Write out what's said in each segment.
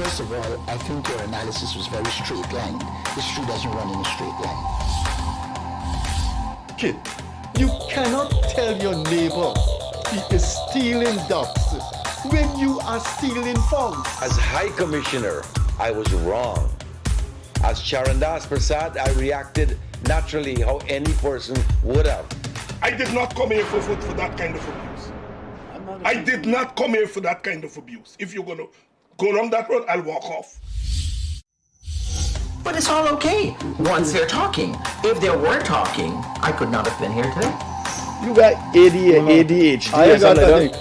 First of all, I think your analysis was very straight line. History doesn't run in a straight line. Kid, you cannot tell your neighbor he is stealing ducks when you are stealing funds. As High Commissioner, I was wrong. As Charandas Prasad, I reacted naturally how any person would have. I did not come here for that kind of abuse. I did not come here for that kind of abuse. If you're going to go down that road, I'll walk off. But it's all okay once they're talking. If they were talking, I could not have been here today. You got ADHD. I got that.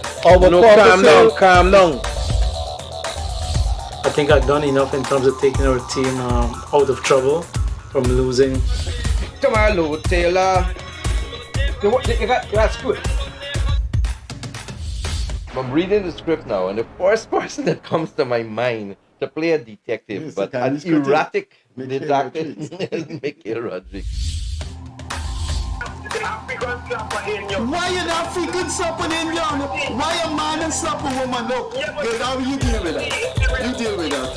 Calm down. I think I've done enough in terms of taking our team out of trouble from losing. Tomorrow, Taylor. You got script. I'm reading the script now, and the first person that comes to my mind to play a detective, Yes, but the an erratic detective, is Michael Rodriguez. Why an African slap an Indian? Why a man and slap a woman? Look, girl, how you deal with that? You deal with that.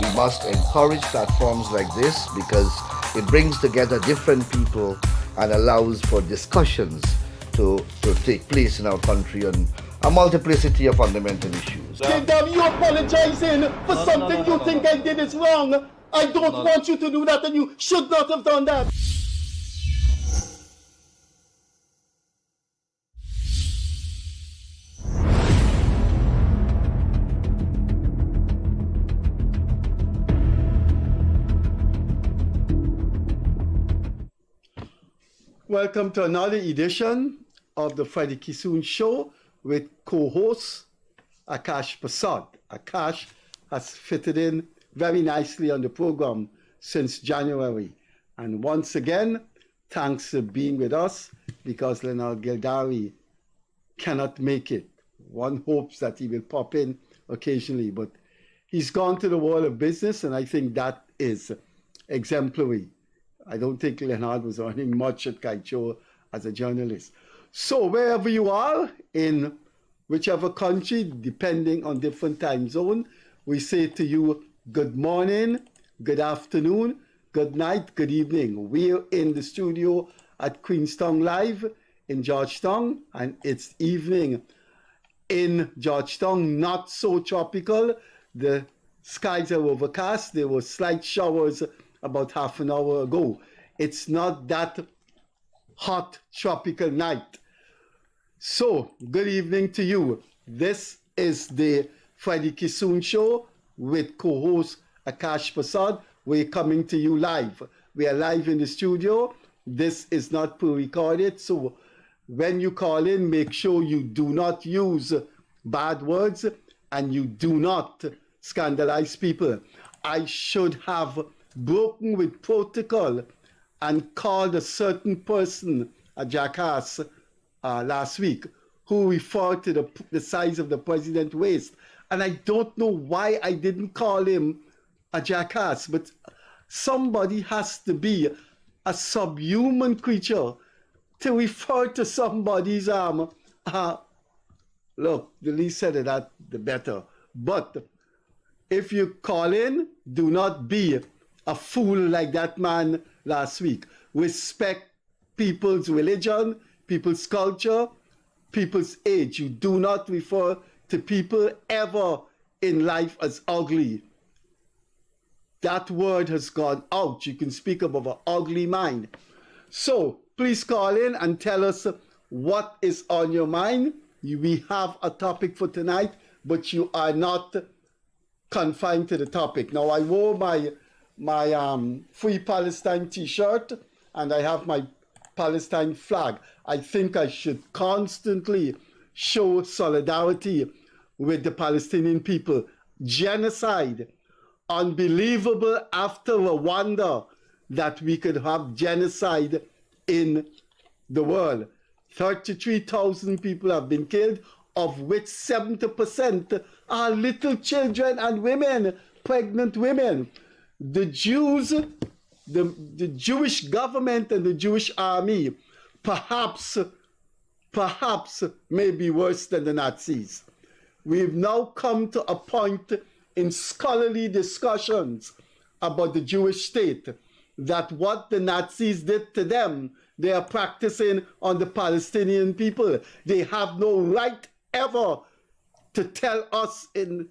We must encourage platforms like this because it brings together different people and allows for discussions to take place in our country on a multiplicity of fundamental issues. Gildarie, you apologizing for something you think I did is wrong. I don't want you to do that, and you should not have done that. Welcome to another edition of the Freddie Kissoon Show with co-host Akash Prasad. Akash has fitted in very nicely on the program since January. And once again, thanks for being with us because Leonard Gildarie cannot make it. One hopes that he will pop in occasionally, but he's gone to the world of business, and I think that is exemplary. I don't think Leonard was earning much at Kaicho as a journalist. So wherever you are, in whichever country, depending on different time zone, we say to you, good morning, good afternoon, good night, good evening. We're in the studio at Queenstown Live in Georgetown, and it's evening in Georgetown, not so tropical. The skies are overcast. There were slight showers about half an hour ago. It's not that hot tropical night. So, good evening to you. This is the Freddie Kissoon Show with co-host Akash Prasad. We're coming to you live. We are live in the studio. This is not pre-recorded, so when you call in, make sure you do not use bad words and you do not scandalize people. I should have broken with protocol and called a certain person a jackass last week who referred to the size of the president's waist. And I don't know why I didn't call him a jackass, but somebody has to be a subhuman creature to refer to somebody's look, the least said of that, the better. But if you call in, do not be a fool like that man last week. Respect people's religion, people's culture, people's age. You do not refer to people ever in life as ugly. That word has gone out. You can speak about an ugly mind. So please call in and tell us what is on your mind. We have a topic for tonight, but you are not confined to the topic. Now, I wore my Free Palestine t-shirt and I have my Palestine flag. I think I should constantly show solidarity with the Palestinian people. Genocide, unbelievable after Rwanda that we could have genocide in the world. 33,000 people have been killed, of which 70% are little children and women, pregnant women. The Jews, the Jewish government and the Jewish army perhaps may be worse than the Nazis. we've now come to a point in scholarly discussions about the Jewish state that what the Nazis did to them, they are practicing on the Palestinian people. They have no right ever to tell us in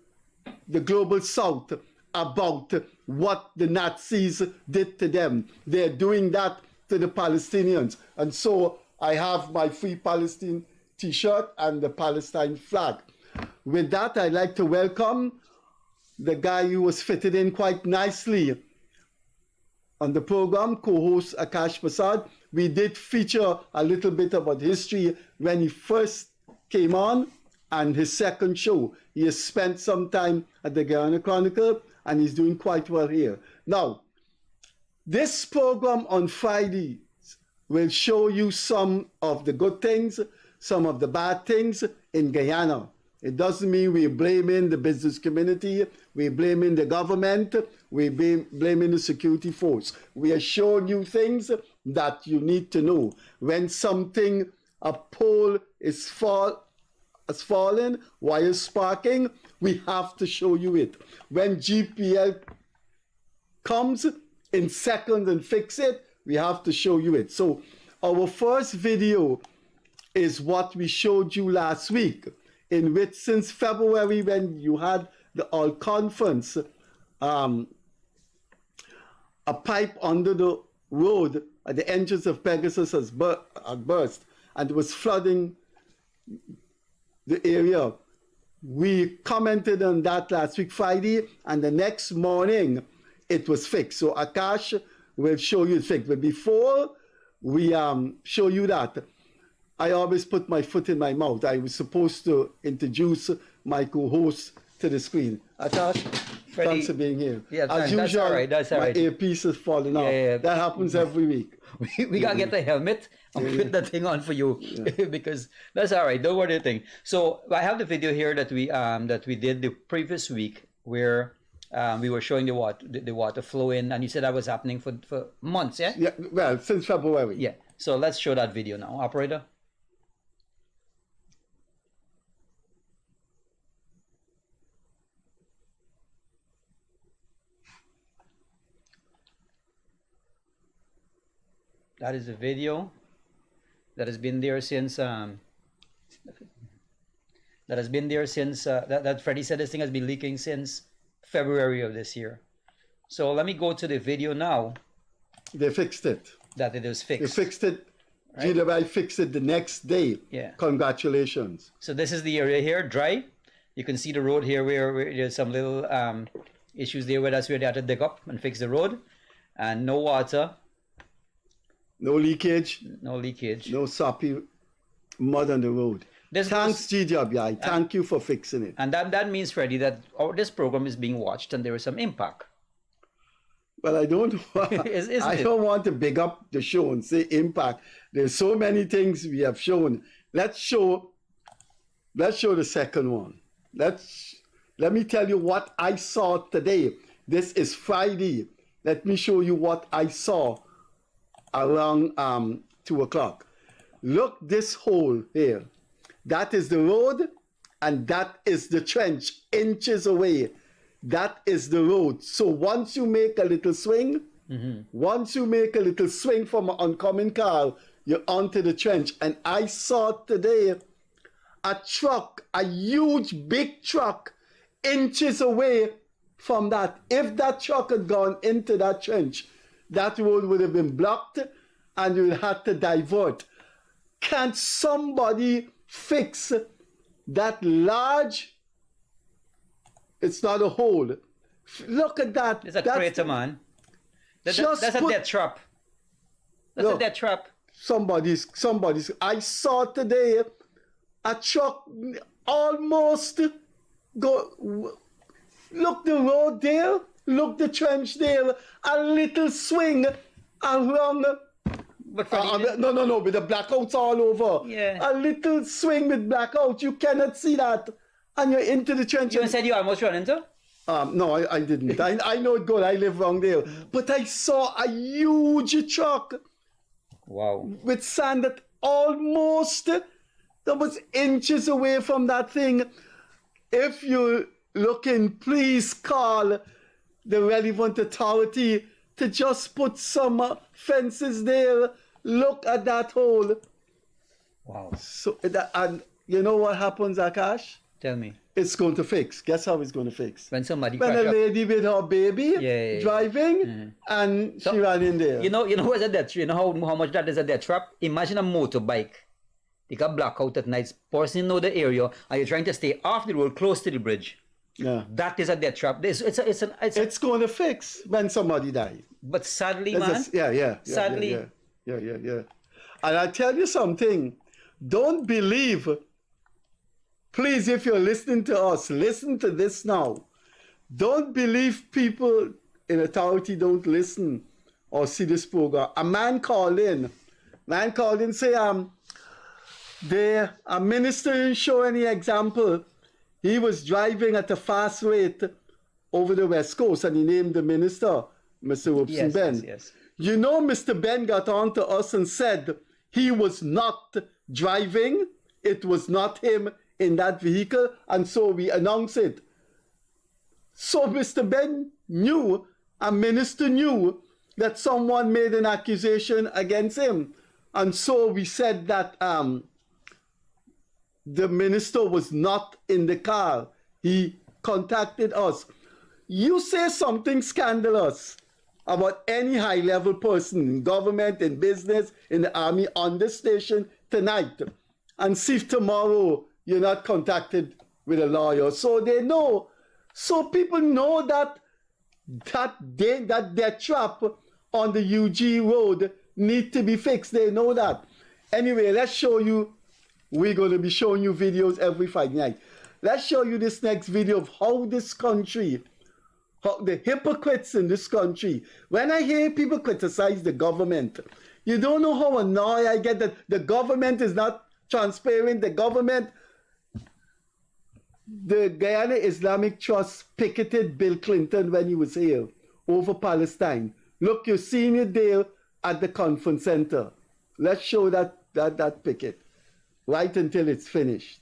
the global south about what the Nazis did to them. They're doing that to the Palestinians. And so I have my Free Palestine t-shirt and the Palestine flag. With that, I'd like to welcome the guy who was fitted in quite nicely on the program, co-host Akash Prasad. We did feature a little bit about history when he first came on, and his second show. He has spent some time at the Guyana Chronicle, and he's doing quite well here. Now, this program on Fridays will show you some of the good things, some of the bad things in Guyana. It doesn't mean we're blaming the business community, we're blaming the government, we're blaming the security force. We are showing you things that you need to know. When something, a pole has fallen, wires sparking, we have to show you it. When GPL comes in seconds and fix it, we have to show you it. So our first video is what we showed you last week, in which since February, when you had the all conference, a pipe under the road at the entrance of Pegasus had burst and was flooding the area. We commented on that last week, Friday, and the next morning it was fixed. So Akash will show you the fix. But before we show you that, I always put my foot in my mouth. I was supposed to introduce my co-host to the screen. Akash, Freddie, thanks for being here. Yeah, as usual, that's all right. That's all right. My earpiece is falling off. Yeah. That happens every week. We gotta get the helmet and put that thing on for you because that's all right. Don't worry a thing. So I have the video here that we did the previous week where we were showing the water flow in, and you said that was happening for months, yeah? Yeah, well, since February. Yeah. So let's show that video now, operator. That is a video that has been there since that Freddie said this thing has been leaking since February of this year. So let me go to the video now. They fixed it. That it is fixed. They fixed it. Right? Gildarie fixed it the next day. Yeah. Congratulations. So this is the area here, dry. You can see the road here where there's some little issues there where that's where they had to dig up and fix the road. And no water. No leakage. No leakage. No soppy mud on the road. Thanks, GWI. Thank you for fixing it. And that means, Freddie, that this program is being watched and there is some impact. Well, I don't want to big up the show and say impact. There's so many things we have shown. Let's show the second one. Let me tell you what I saw today. This is Friday. Let me show you what I saw around 2 o'clock. Look, this hole here. That is the road, and that is the trench, inches away. That is the road. So once you make a little swing, from an oncoming car, you're onto the trench. And I saw today a truck, a huge, big truck, inches away from that. If that truck had gone into that trench, that road would have been blocked and you had to divert. Can't somebody fix that large? It's not a hole. Look at that. It's a crater, man. That's a death trap. That's a death trap. Somebody's. I saw today a truck almost go. Look the road there. Look the trench there. A little swing around. But no, with the blackouts all over. Yeah. A little swing with blackout. You cannot see that. And you're into the trench. You said you almost ran into? No, I didn't. I know it good. I live around there. But I saw a huge truck. Wow. With sand that was inches away from that thing. if you're looking, please call the relevant authority to just put some fences there. Look at that hole. Wow. So, and you know what happens, Akash? Tell me. It's going to fix. Guess how it's going to fix? When somebody When a crash up. lady with her baby driving and she ran in there. You know what's a death trap? You know how much that is a death trap? Imagine a motorbike. They got blackout at night, person know the area, and you're trying to stay off the road close to the bridge. Yeah. That is a death trap. It's going to fix when somebody dies. But sadly, It's man. a- Sadly. Yeah. And I tell you something, don't believe, please, if you're listening to us, listen to this now. Don't believe people in authority don't listen or see this program. A man called in, say, a minister didn't show any example. He was driving at a fast rate over the West Coast, and he named the minister, Mr. Robson Ben. Yes. You know, Mr. Ben got on to us and said he was not driving. It was not him in that vehicle, and so we announced it. So Mr. Ben knew, a minister knew, that someone made an accusation against him. And so we said that the minister was not in the car. He contacted us. You say something scandalous about any high-level person in government, in business, in the army, on this station tonight, and see if tomorrow you're not contacted with a lawyer. So they know. So people know that their trap on the UG road need to be fixed. They know that. Anyway, let's show you. We're going to be showing you videos every Friday night. Let's show you this next video of how this country, how the hypocrites in this country. When I hear people criticize the government, you don't know how annoyed I get that the government is not transparent. The government, the Guyana Islamic Trust picketed Bill Clinton when he was here over Palestine. Look, you're seeing it there at the conference center. Let's show that picket right until it's finished.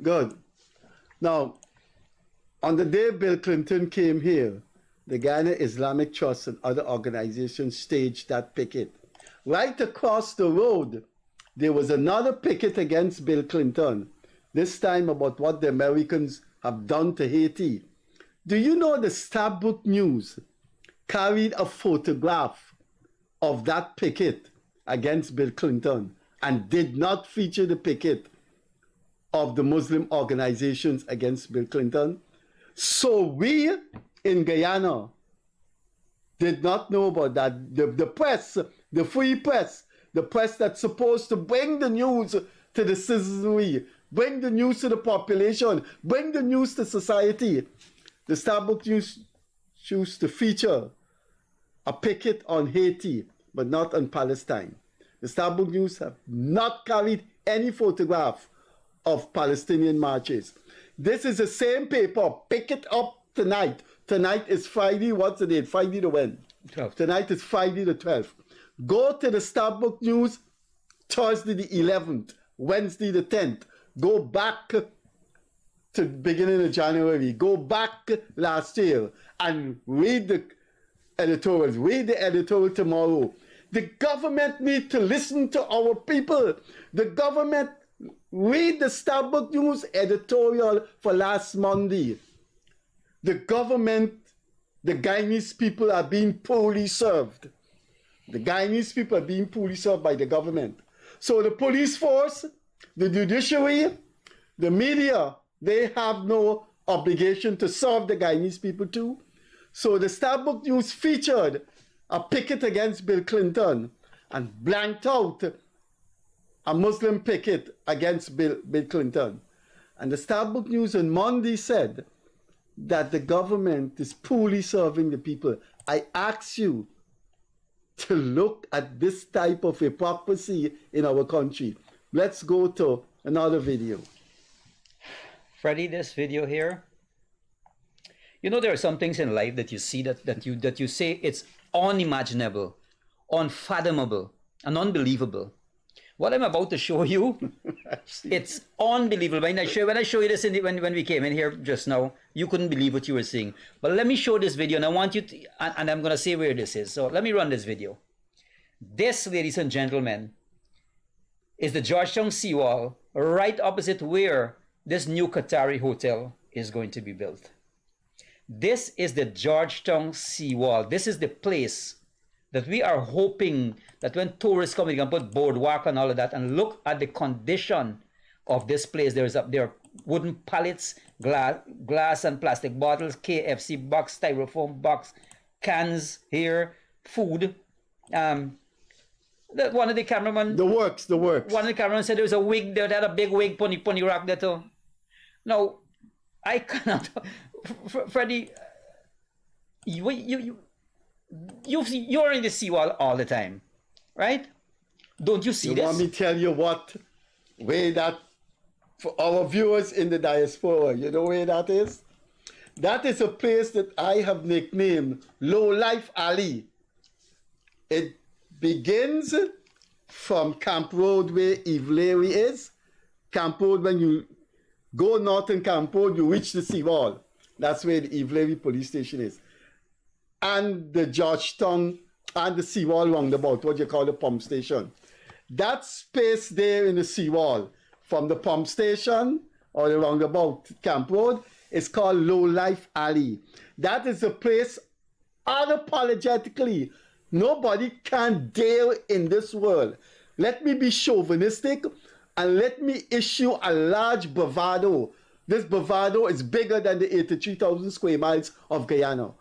Good. Now, on the day Bill Clinton came here, the Guyana Islamic Trust and other organizations staged that picket. Right across the road, there was another picket against Bill Clinton, this time about what the Americans have done to Haiti. Do you know the Starbook News carried a photograph of that picket against Bill Clinton and did not feature the picket of the Muslim organizations against Bill Clinton? So we in Guyana did not know about that. The press, the free press, the press that's supposed to bring the news to the citizenry, bring the news to the population, bring the news to society. The Starbook News choose to feature a picket on Haiti, but not on Palestine. The Starbook News have not carried any photograph of Palestinian marches. This is the same paper. Pick it up tonight. Tonight is Friday. What's the date? Friday the when? 12th. Tonight is Friday the 12th. Go to the Starbucks News Thursday the 11th, Wednesday the 10th. Go back to beginning of January. Go back last year and read the editorials. Read the editorial tomorrow. The government needs to listen to our people. The government, read the Starbucks News editorial for last Monday. The government, the Guyanese people are being poorly served. The Guyanese people are being poorly served by the government. So the police force, the judiciary, the media, they have no obligation to serve the Guyanese people too. So the Starbucks News featured a picket against Bill Clinton and blanked out a Muslim picket against Bill Clinton. And the Starbucks News on Monday said that the government is poorly serving the people. I ask you to look at this type of hypocrisy in our country. Let's go to another video. Freddie, this video here. You know, there are some things in life that you see that you say it's unimaginable, unfathomable, and unbelievable. What I'm about to show you, it's unbelievable. When I show you this when we came in here just now, you couldn't believe what you were seeing. But let me show this video, and I want you to, and I'm going to say where this is. So let me run this video. This, ladies and gentlemen, is the Georgetown seawall right opposite where this new Qatari hotel is going to be built. This is the Georgetown seawall. This is the place that we are hoping that when tourists come, we can put boardwalk and all of that, and look at the condition of this place. There are wooden pallets, glass and plastic bottles, KFC box, styrofoam box, cans here, food. One of the cameramen... The works. One of the cameramen said there was a wig there, that had a big wig, pony rock there too. Now, I cannot... Freddie, you're in the seawall all the time, right? Don't you see this? You want me to tell you what way that, for our viewers in the diaspora, you know where that is? That is a place that I have nicknamed Low Life Alley. It begins from Camp Road where Gildarie is. Camp Road, when you go north in Camp Road, you reach the seawall. That's where the Gildarie police station is. And the Georgetown and the seawall roundabout, what you call the pump station. That space there in the seawall, from the pump station or the roundabout Camp Road, is called Low Life Alley. That is a place, unapologetically, nobody can dare in this world. Let me be chauvinistic and let me issue a large bravado. This bravado is bigger than the 83,000 square miles of Guyana.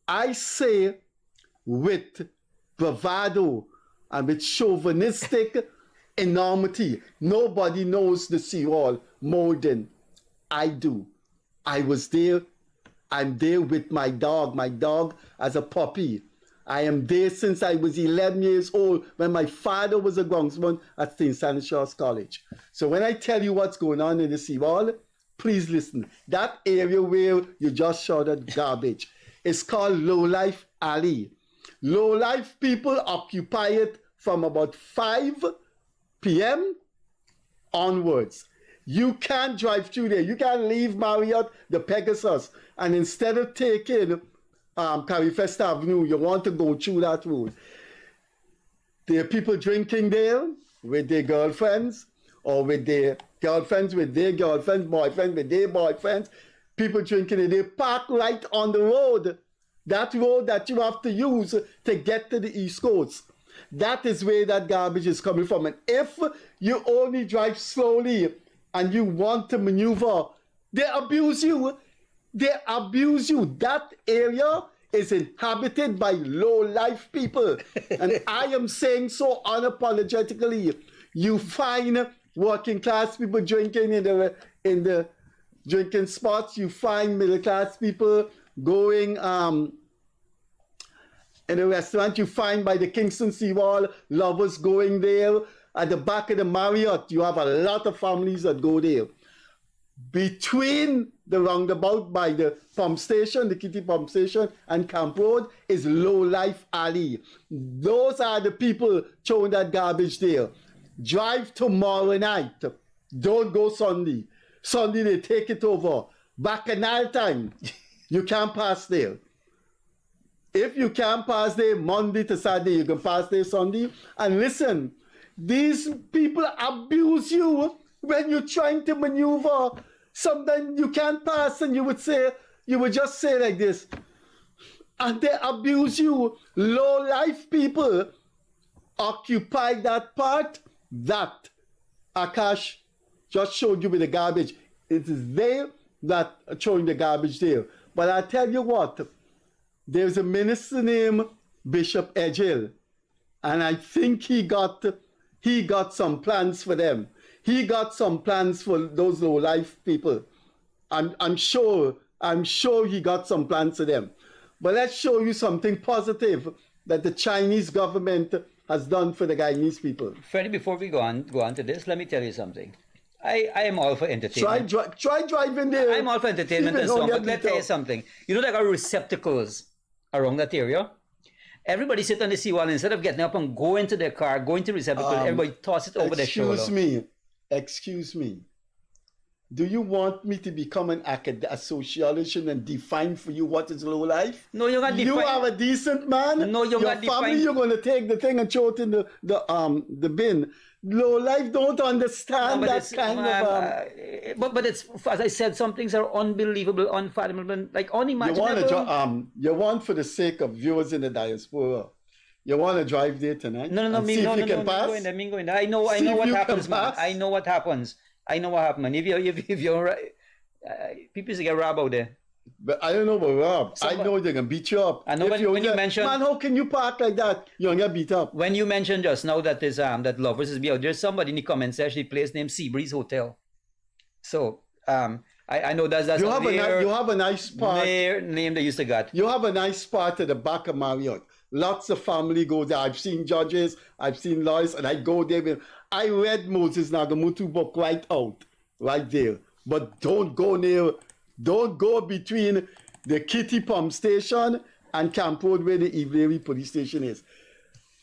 I say with bravado and with chauvinistic enormity, nobody knows the seawall more than I do. I was there. I'm there with my dog as a puppy. I am there since I was 11 years old when my father was a groundsman at St. Stanislaus College. So when I tell you what's going on in the seawall, please listen. That area where you just shouted garbage is called Low Life Alley. Low life people occupy it from about 5 p.m. onwards. You can't drive through there. You can't leave Marriott, the Pegasus, and instead of taking Carifest Avenue, you want to go through that road. There are people drinking there with their girlfriends, or with their girlfriends with their girlfriends, boyfriends with their boyfriends. People drinking and they park right on the road. That road that you have to use to get to the East Coast. That is where that garbage is coming from. And if you only drive slowly and you want to maneuver, they abuse you. They abuse you. That area is inhabited by low-life people. And I am saying so unapologetically. You find working class people drinking in the drinking spots. You find middle class people going in a restaurant. You find by the Kingston Seawall, lovers going there. At the back of the Marriott, you have a lot of families that go there. Between the roundabout by the pump station, the Kitty pump station, and Camp Road is low-life alley. Those are the people throwing that garbage there. Drive tomorrow night. Don't go Sunday. Sunday they take it over. Bacchanal time. You can't pass there. If you can't pass there Monday to Saturday, you can pass there Sunday. And listen, these people abuse you when you're trying to maneuver. Sometimes you can't pass and you would just say like this. And they abuse you. Low-life people occupy that part. That Akash just showed you with the garbage. It is they that are throwing the garbage there. But I tell you what, there's a minister named Bishop Edghill, and I think he got some plans for them. He got some plans for those low-life people. I'm sure he got some plans for them. But let's show you something positive that the Chinese government has done for the Guyanese people. Freddie, before we go on to this, let me tell you something. I am all for entertainment. Try driving there. I'm all for entertainment and so on, but let's tell you something. You know, there are receptacles around that area. Everybody sit on the seawall, instead of getting up and going to their car, going to the receptacle, everybody toss it over their shoulder. Excuse me. Do you want me to become a sociologist and define for you what is low life? No, you're not You are a decent man. No, you're Your not family, define. you're going to take the thing and throw it in the bin. Low life don't understand that kind of. But it's, as I said, some things are unbelievable, unfathomable, like unimaginable. You want for the sake of viewers in the diaspora. You want to drive there tonight? No, and see if you can pass? Me going there. I know what happens, man. I know what happens. I know what happened. If you're people get robbed out there. But I don't know about rob. I know they're gonna beat you up. I know when you mentioned, man, how can you park like that? You're gonna get beat up. When you mentioned just now that is that lovers is be out, there's somebody in the comments section, place named Seabreeze Hotel. So I know that's you have a nice spot. Their name they used to get. You have a nice spot at the back of Marriott. Lots of family go there. I've seen judges, I've seen lawyers, and I go there. I read Moses Nagamutu book right there. But don't go between the Kitty Pump Station and Camp Road where the Gildarie police station is.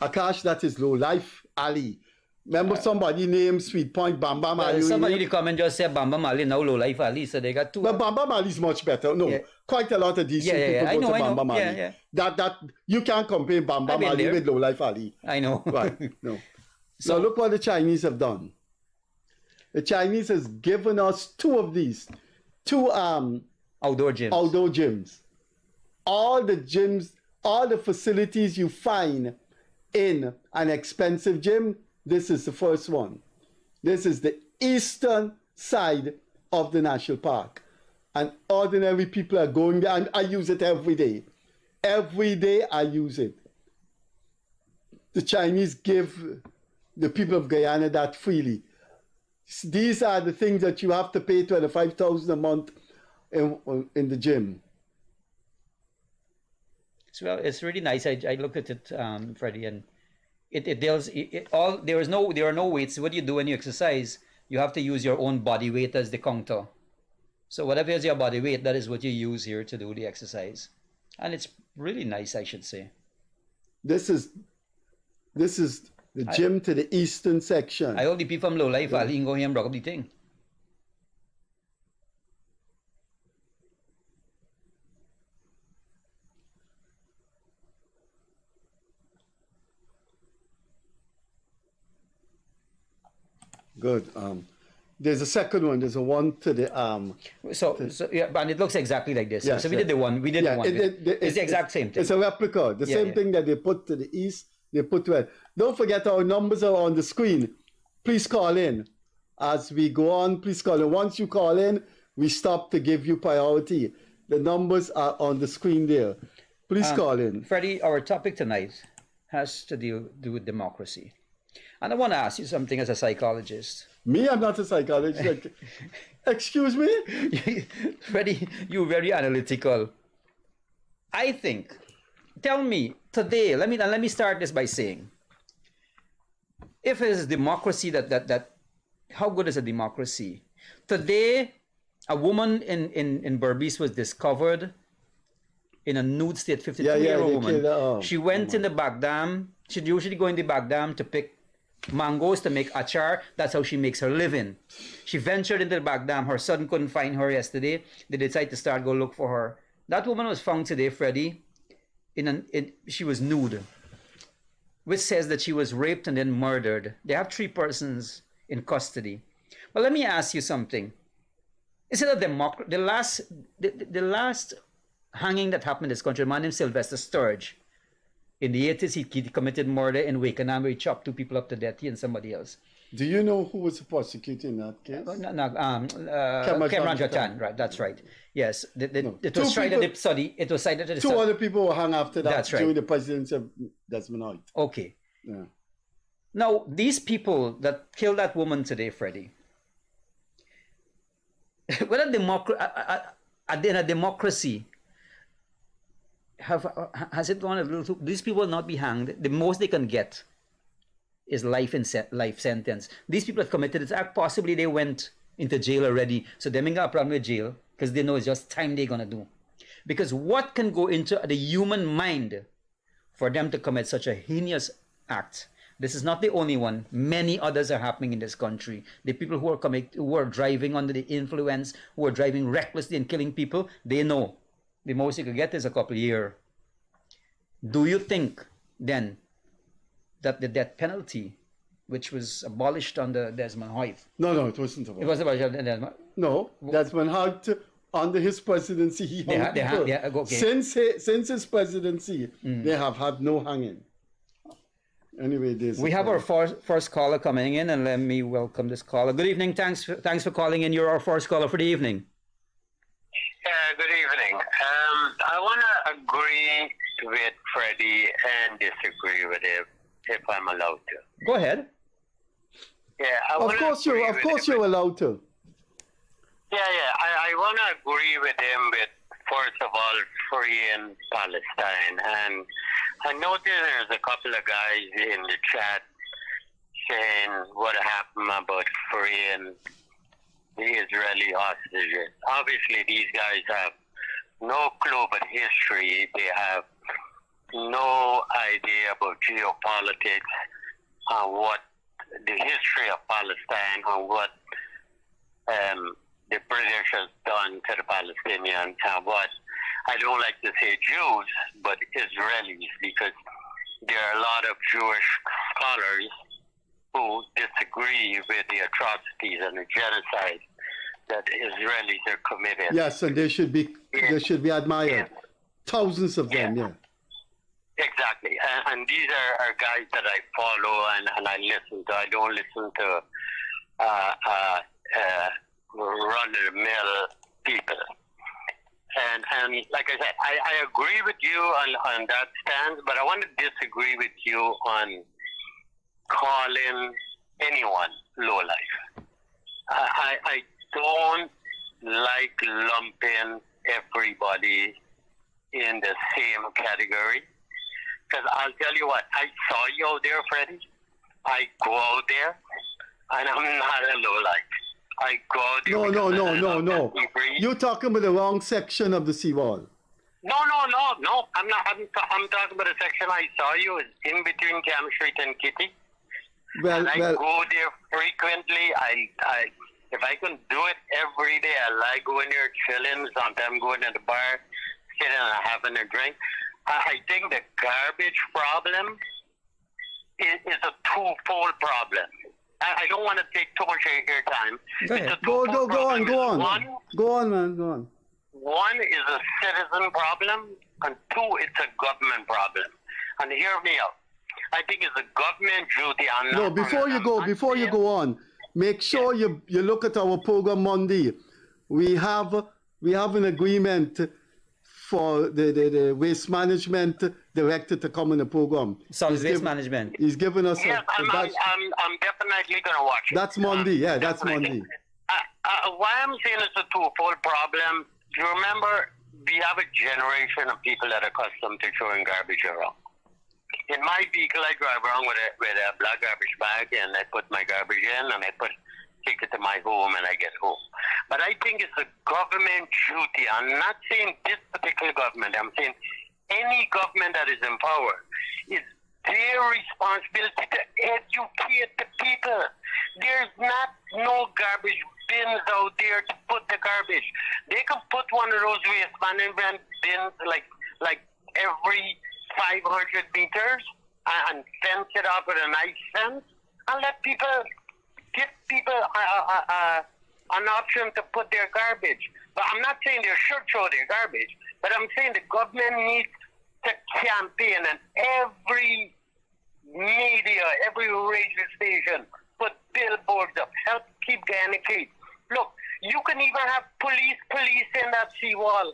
Akash, that is low life alley. Remember somebody named Sweet Point Bam Bam Alley? Somebody in the comment just said Bam Bam Alley, now low life alley, so they got two. But Bam Bam Alley is much better. No, quite a lot of decent people go to Bam Bam Alley. That you can't compare Bam Bam Alley with low life alley. I know. Right, no. So look what the Chinese have done. The Chinese has given us two outdoor gyms. All the gyms, all the facilities you find in an expensive gym, this is the first one. This is the eastern side of the national park. And ordinary people are going there, and I use it every day. Every day I use it. The Chinese give the people of Guyana that freely. These are the things that you have to pay $25,000 a month in the gym. Well, it's really nice. I looked at it, Freddie, and it deals all. There are no weights. What do you do when you exercise? You have to use your own body weight as the counter. So whatever is your body weight, that is what you use here to do the exercise, and it's really nice, I should say. This is the gym to the eastern section. I hope the people from Low Life Valley can go here and rock up the thing. Good. There's a second one. There's a one to the So yeah, and it looks exactly like this. So we did the one. We did the one. It's the exact same thing. It's a replica. The same thing that they put to the east, they put to it. Don't forget our numbers are on the screen. Please call in as we go on. Please call in. Once you call in, we stop to give you priority. The numbers are on the screen there. Please call in. Freddie, our topic tonight has to do with democracy. And I want to ask you something as a psychologist. Me? I'm not a psychologist. Excuse me? Freddie, you're very analytical. I think, tell me, today, let me start this by saying, if it's democracy that how good is a democracy? Today, A woman in Berbice was discovered in a nude state, 52-year-old woman. killed her. She went in the back dam. She'd usually go in the back dam to pick mangoes to make achar. That's how she makes her living. She ventured into the back dam. Her son couldn't find her yesterday. They decided to start go look for her. That woman was found today, Freddie. She was nude, which says that she was raped and then murdered. They have 3 persons in custody. But let me ask you something. Is it the last hanging that happened in this country, a man named Sylvester Sturge? In the 80s, he committed murder in Wakenham where he chopped 2 people up to death, he and somebody else. Do you know who was prosecuting that case? Cameron Jatan, right, that's right. Yes, it was tried at the study. It was cited at the 2 other people were hung after that That's right. during the presidency of Desmond Hoyt. Okay. Yeah. Now, these people that killed that woman today, Freddie, in a democracy, has it gone a little too? These people will not be hanged. The most they can get is life sentence. These people have committed this act. Possibly they went into jail already, so they ain't got a problem with jail because they know it's just time they're gonna do. Because what can go into the human mind for them to commit such a heinous act? This is not the only one. Many others are happening in this country. The people who are driving under the influence, who are driving recklessly and killing people, they know the most you could get is a couple of years. Do you think then that the death penalty, which was abolished under Desmond Hoyt? No, it wasn't abolished. It was abolished under Desmond. No, Desmond Hoyt, under his presidency, he hung people. Okay. Since his presidency, they have had no hanging. Anyway, we have our first caller coming in, and let me welcome this caller. Good evening. Thanks for calling in. You're our first caller for the evening. Good evening. I want to agree with Freddie and disagree with him, if I'm allowed to. Go ahead. Yeah, of course you're allowed to. Yeah. I want to agree with him with, first of all, freeing Palestine. And I noticed there's a couple of guys in the chat saying what happened about freeing the Israeli hostages. Obviously, these guys have no clue about history. They have no idea about geopolitics, what the history of Palestine, and what the British has done to the Palestinians, and what, I don't like to say Jews, but Israelis, because there are a lot of Jewish scholars who disagree with the atrocities and the genocide that the Israelis are committing. Yes, and they should be admired. Yeah. Thousands of them, yeah. Exactly. And these are guys that I follow and I listen to. I don't listen to run-of-the-mill people. And like I said, I agree with you on that stance, but I want to disagree with you on calling anyone lowlife. I don't like lumping everybody in the same category. Because I'll tell you what, I saw you out there, Freddie. I go out there, and I'm not a lowlife. I go out there. No. You're talking about the wrong section of the seawall. No. I'm not. I'm talking about the section I saw you in between Cam Street and Kitty. I go there frequently. If I can do it every day, I like going there chilling. Sometimes going to the bar, sitting and having a drink. I think the garbage problem is a twofold problem. I don't want to take too much of your time. Go on. Go on, man. Go on. One is a citizen problem, and 2, it's a government problem. And hear me out. I think it's a government duty. Before you go on, make sure you look at our program Monday. We have an agreement for the waste management director to come in the program. Solid waste management. He's given us I'm definitely going to watch it. That's Monday, that's Monday. Why I'm saying it's a twofold problem, do you remember we have a generation of people that are accustomed to throwing garbage around. In my vehicle, I drive around with a black garbage bag, and I put my garbage in, and I take it to my home, and I get home. But But I think it's a government duty. I'm not saying this particular government. I'm saying any government that is in power. It's their responsibility to educate the people. There's not no garbage bins out there to put the garbage. They can put one of those waste management bins like every 500 meters and fence it up with a nice fence and give people an option to put their garbage. But I'm not saying they should throw their garbage, but I'm saying the government needs to campaign, and every media, every radio station put billboards up, help keep Guyana clean. Look, you can even have police in that seawall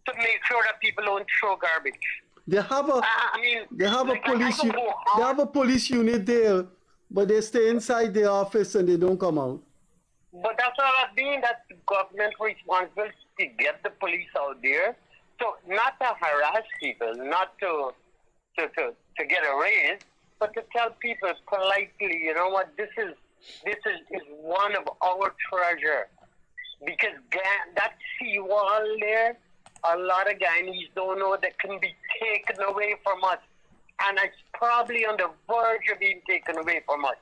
to make sure that people don't throw garbage. They have a police unit there, but they stay inside the office and they don't come out. But that's all I mean. That's the government's responsibility to get the police out there. So not to harass people, not to get a raise, but to tell people politely, you know what, this is one of our treasure. Because that seawall there, a lot of Guyanese don't know that can be taken away from us. And it's probably on the verge of being taken away from us.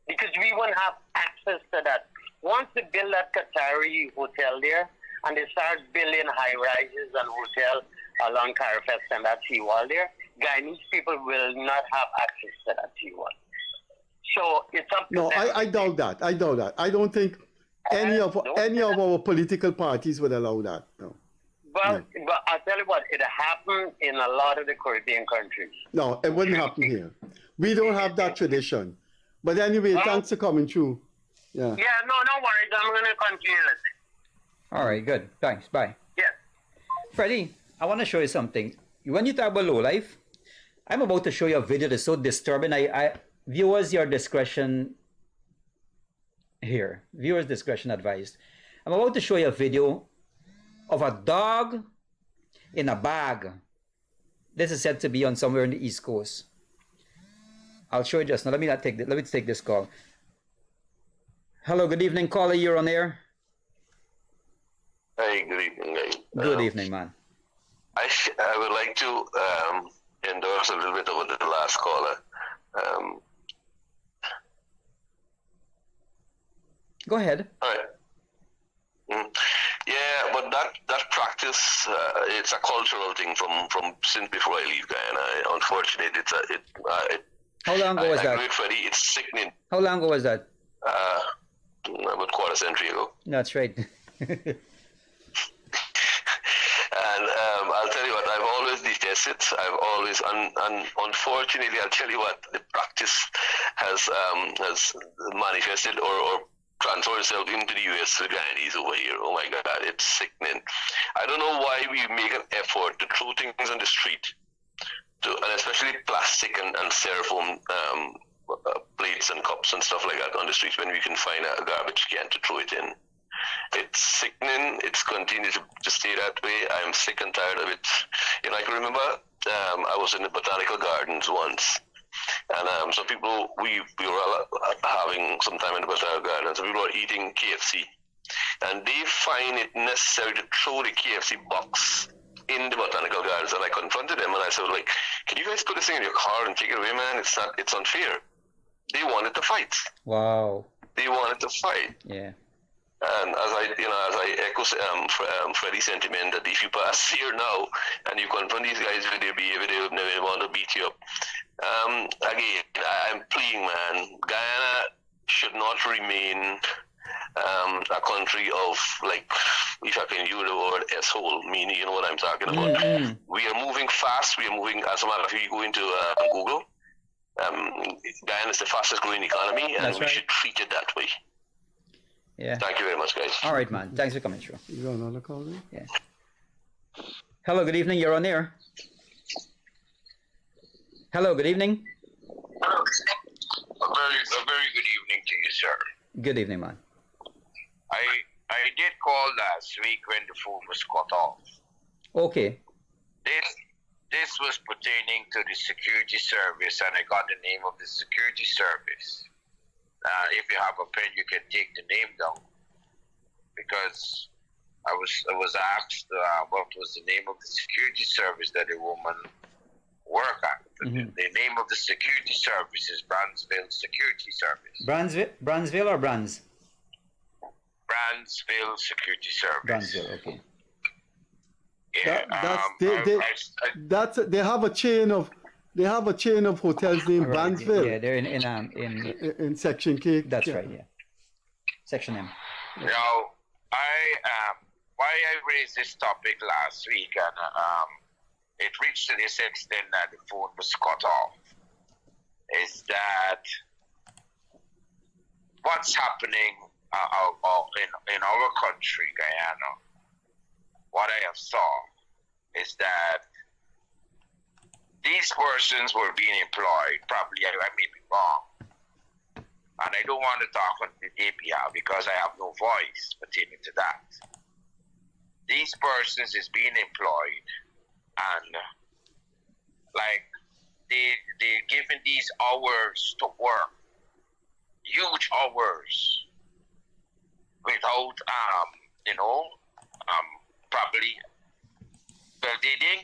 Because we won't have access to that. Once they build that Qatari hotel there, and they start building high-rises and hotels along Carafest and that seawall there, Guyanese people will not have access to that seawall. So it's up to them. I doubt that. I don't think any of our political parties would allow that. No. But I'll tell you what, it happened in a lot of the Caribbean countries. No, it wouldn't happen here. We don't have that tradition. But anyway, thanks for coming through. Yeah. Yeah, no worries. I'm going to continue listening. All right, good. Thanks. Bye. Yeah. Freddie, I want to show you something. When you talk about low life, I'm about to show you a video that's so disturbing. Viewers, your discretion here. Viewers' discretion advised. I'm about to show you a video of a dog in a bag. This is said to be on somewhere in the East Coast. I'll show you just now. Let me take this call. Hello, good evening, caller. You're on air. Hey, good evening, guys. Good evening, man. I would like to endorse a little bit of the last caller. Go ahead. All right. Yeah, but that practice, it's a cultural thing from since before I leave Guyana. Unfortunately, How long ago was that? I agree with Freddie, it's sickening. How long ago was that? About quarter century ago. That's right. And I'll tell you what, I've always detested it. I've always, and unfortunately, I'll tell you what, the practice has manifested or transferred itself into the US, the Guyanese over here. Oh my God, it's sickening. I don't know why we make an effort to throw things on the street, and especially plastic and styrofoam plates and cups and stuff like that on the streets when we can find a garbage can to throw it in. It's sickening. It's continued to stay that way. I'm sick and tired of it. You know, I can remember I was in the botanical gardens once, and some people, we were having some time in the botanical gardens, and people were eating KFC, and they find it necessary to throw the KFC box in the botanical gardens. And I confronted them and I said, like, can you guys put this thing in your car and take it away, man? It's unfair. They wanted to fight. Wow. They wanted to fight. Yeah. And as I echo Freddie's sentiment that if you pass here now and you confront these guys with their behavior, they would never want to beat you up. Again, I'm pleading, man. Guyana should not remain a country of, like, if I can use the word asshole, meaning, you know what I'm talking about. Mm-hmm. We are moving fast. We are moving, as a matter of fact, if you go into Google, Guyana is the fastest growing economy, and That's we right. should treat it that way. Yeah. Thank you very much, guys. All right, man. Thanks for coming through. You got another call there? Yeah. Hello, good evening. You're on air. Hello, good evening. A very good evening to you, sir. Good evening, man. I did call last week when the phone was cut off. Okay. This was pertaining to the security service, and I got the name of the security service. If you have a pen, you can take the name down. because I was asked what was the name of the security service that a woman worked at. Mm-hmm. The name of the security service is Brandsville Security Service. Brandsville or Brands? Brandsville Security Service. Brandsville, okay. Yeah, they have a chain of hotels named Right, Brandsville. Yeah, they're in Section K. That's right. Yeah, Section M. Now, why I raised this topic last week, and it reached to this extent that the phone was cut off, is that what's happening in our country, Guyana, what I have saw is that these persons were being employed, probably I may be wrong, and I don't want to talk on the behalf because I have no voice pertaining to that. These persons is being employed, and like they're given these hours to work, huge hours, without probably. Well, they didn't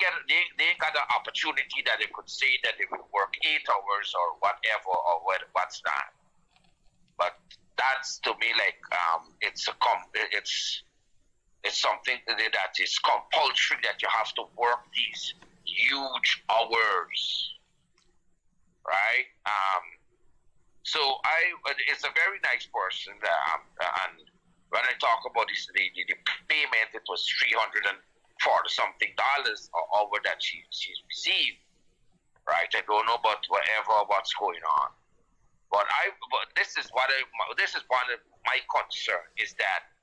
got the opportunity that they could say that they would work 8 hours or whatever or what's that. But that's to me like it's something that is compulsory that you have to work these huge hours, right? So it's a very nice person, and when I talk about this, the payment, it was $340 something over that she's received, right? I don't know about what's going on, but this is one of my concern is that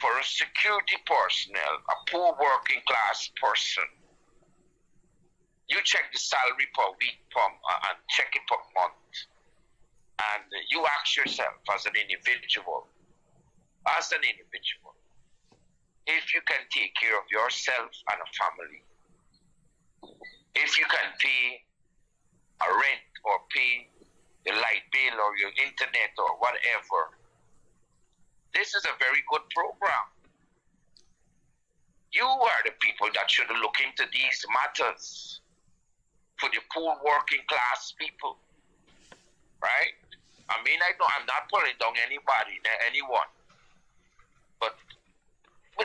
for a security personnel, a poor working class person, you check the salary per week and check it per month, and you ask yourself as an individual, if you can take care of yourself and a family, if you can pay a rent or pay the light bill or your internet or whatever, this is a very good program. You are the people that should look into these matters for the poor working class people, right? I mean, I'm not pulling down anyone, but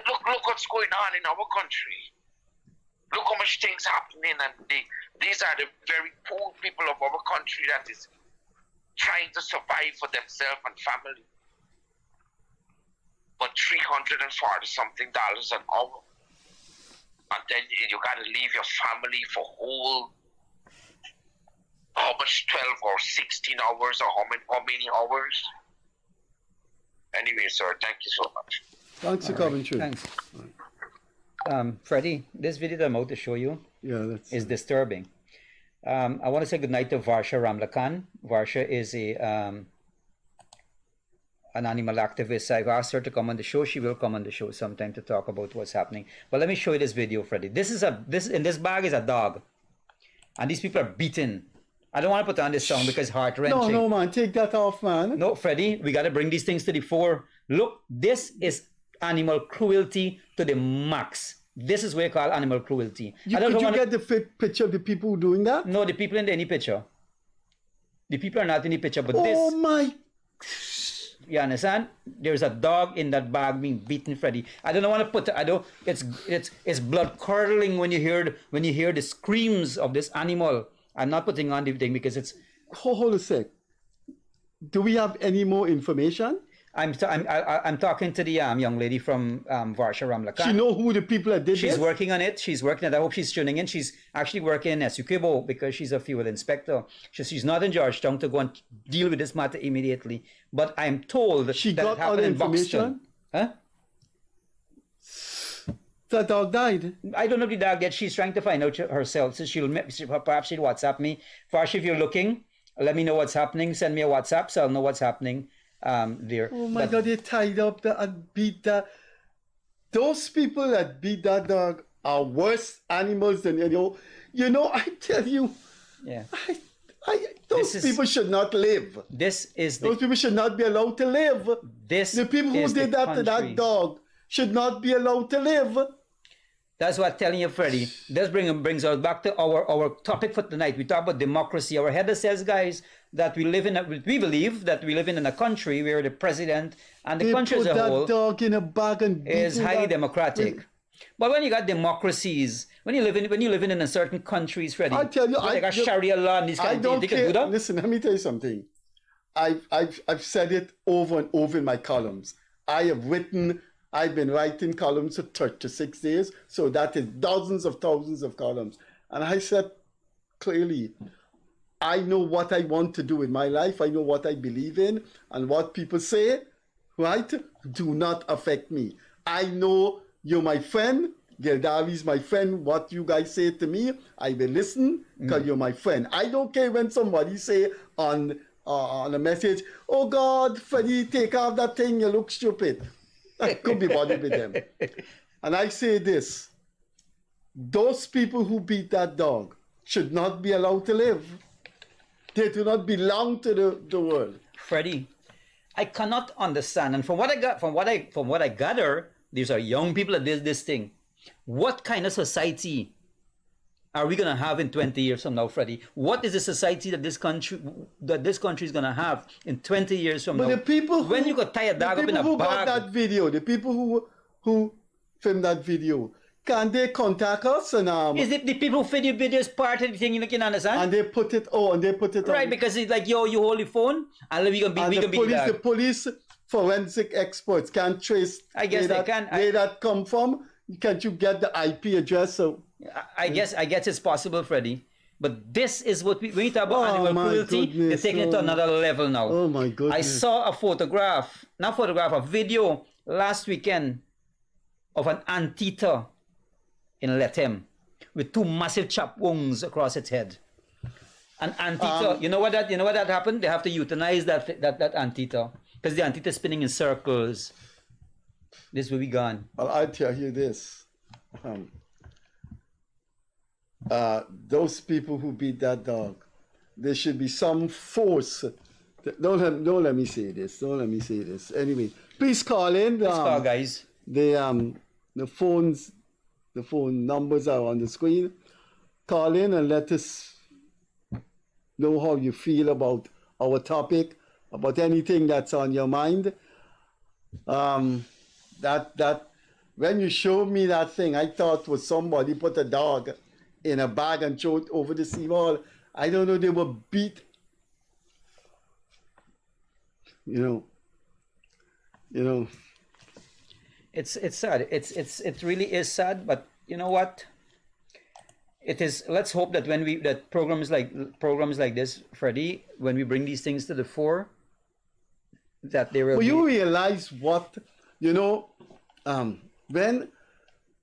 look what's going on in our country. Look how much things happening, and these are the very poor people of our country that is trying to survive for themselves and family. But $340 something an hour, and then you got to leave your family for how much, 12 or 16 hours, or how many hours? Anyway, sir, thank you so much. Thanks for coming through. Thanks. Freddie, this video that I'm about to show you is disturbing. I want to say goodnight to Varsha Ramlakan. Varsha is an animal activist. I've asked her to come on the show. She will come on the show sometime to talk about what's happening. But let me show you this video, Freddie. In this bag is a dog, and these people are beaten. I don't want to put on this song because it's heart-wrenching. No, man, take that off, man. No, Freddie, we got to bring these things to the fore. Look, this is animal cruelty to the max. This is what you call animal cruelty. Could you get the picture of the people doing that? No, the people in any picture. The people are not in the picture, but this. Oh my! You understand? There's a dog in that bag being beaten, Freddie. I don't want to put. It's blood curdling when you hear the screams of this animal. I'm not putting on the thing because it's. Hold a sec. Do we have any more information? I'm talking to the young lady from Varsha Ramlakan. She know who the people that did this? She's working on it. She's working on it. I hope she's tuning in. She's actually working in Essequibo because she's a fuel inspector. She's not in Georgetown to go and deal with this matter immediately. But I'm told that she that got it all happened the in information. Buxton. Huh? The dog died. I don't know if the dog yet. She's trying to find out herself. So perhaps she'll WhatsApp me. Varsha, if you're looking, let me know what's happening. Send me a WhatsApp so I'll know what's happening. There. Oh my God, they tied up and beat that. Those people that beat that dog are worse animals than you know. I tell you. Yeah. Those people should not live. Those people should not be allowed to live. The people who did that to that dog should not be allowed to live. That's what I'm telling you, Freddie. This brings us back to our topic for tonight. We talk about democracy. Our header says, guys, that we believe that we live in a country where the president and the country as a whole dog in a bag and is highly democratic. But when you got democracies, when you live in a certain countries, Freddie, I tell you, like a Sharia law and these kind of things, they can do that. Listen, let me tell you something. I've said it over and over in my columns. I've been writing columns for 36 days, so that is dozens of thousands of columns. And I said clearly, I know what I want to do with my life. I know what I believe in, and what people say, right, do not affect me. I know you're my friend. Gildarie is my friend. What you guys say to me, I will listen because you're my friend. I don't care when somebody say on a message, "Oh God, Freddie, take off that thing. You look stupid." I could be bothered with them. And I say this: those people who beat that dog should not be allowed to live. They do not belong to the world. Freddie, I cannot understand. And from what I gather, these are young people that did this thing. What kind of society are we gonna have in 20 years from now, Freddie? What is the society that this country is gonna have in 20 years from now? But the people when you got tired dog up in a bag, got that video, the people who filmed that video, can they contact us? And is it the people who film videos part of the thing? You can understand? And they put it right on, because it's like, yo, you hold the phone, and we can be the police forensic experts can trace. I guess they can. Where that come from? Can't you get the IP address? So I guess it's possible, Freddie. But this is what when we talk about animal cruelty, they're taking it to another level now. Oh my goodness! I saw a video last weekend of an anteater in Lethem with 2 massive chop wounds across its head. An anteater. You know what that happened? They have to euthanize that anteater because the anteater is spinning in circles. This will be gone. Well, I'll tell you this. Those people who beat that dog, there should be some force. Don't let me say this. Don't let me say this. Anyway, please call in. Please call, guys. The phone numbers are on the screen. Call in and let us know how you feel about our topic, about anything that's on your mind. That when you showed me that thing, I thought was somebody put a dog in a bag and throw it over the seawall. I don't know, they were beat. You know. It's sad. It really is sad. But you know what? It is. Let's hope that programs like this, Freddie, when we bring these things to the fore, that they will. Well, you realize what.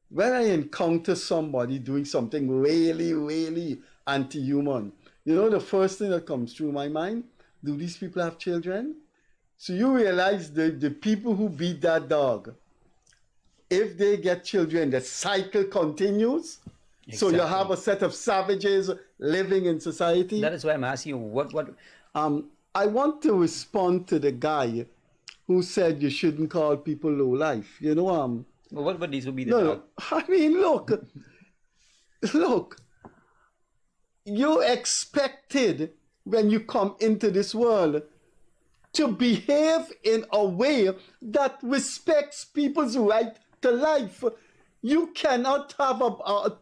When I encounter somebody doing something really, really anti-human, the first thing that comes through my mind, do these people have children? So you realize the people who beat that dog, if they get children, the cycle continues. Exactly. So you have a set of savages living in society. That is why I'm asking you, what? I want to respond to the guy who said you shouldn't call people low life. Well, what these would be the dog? I mean, look, you're expected when you come into this world to behave in a way that respects people's right to life. You cannot have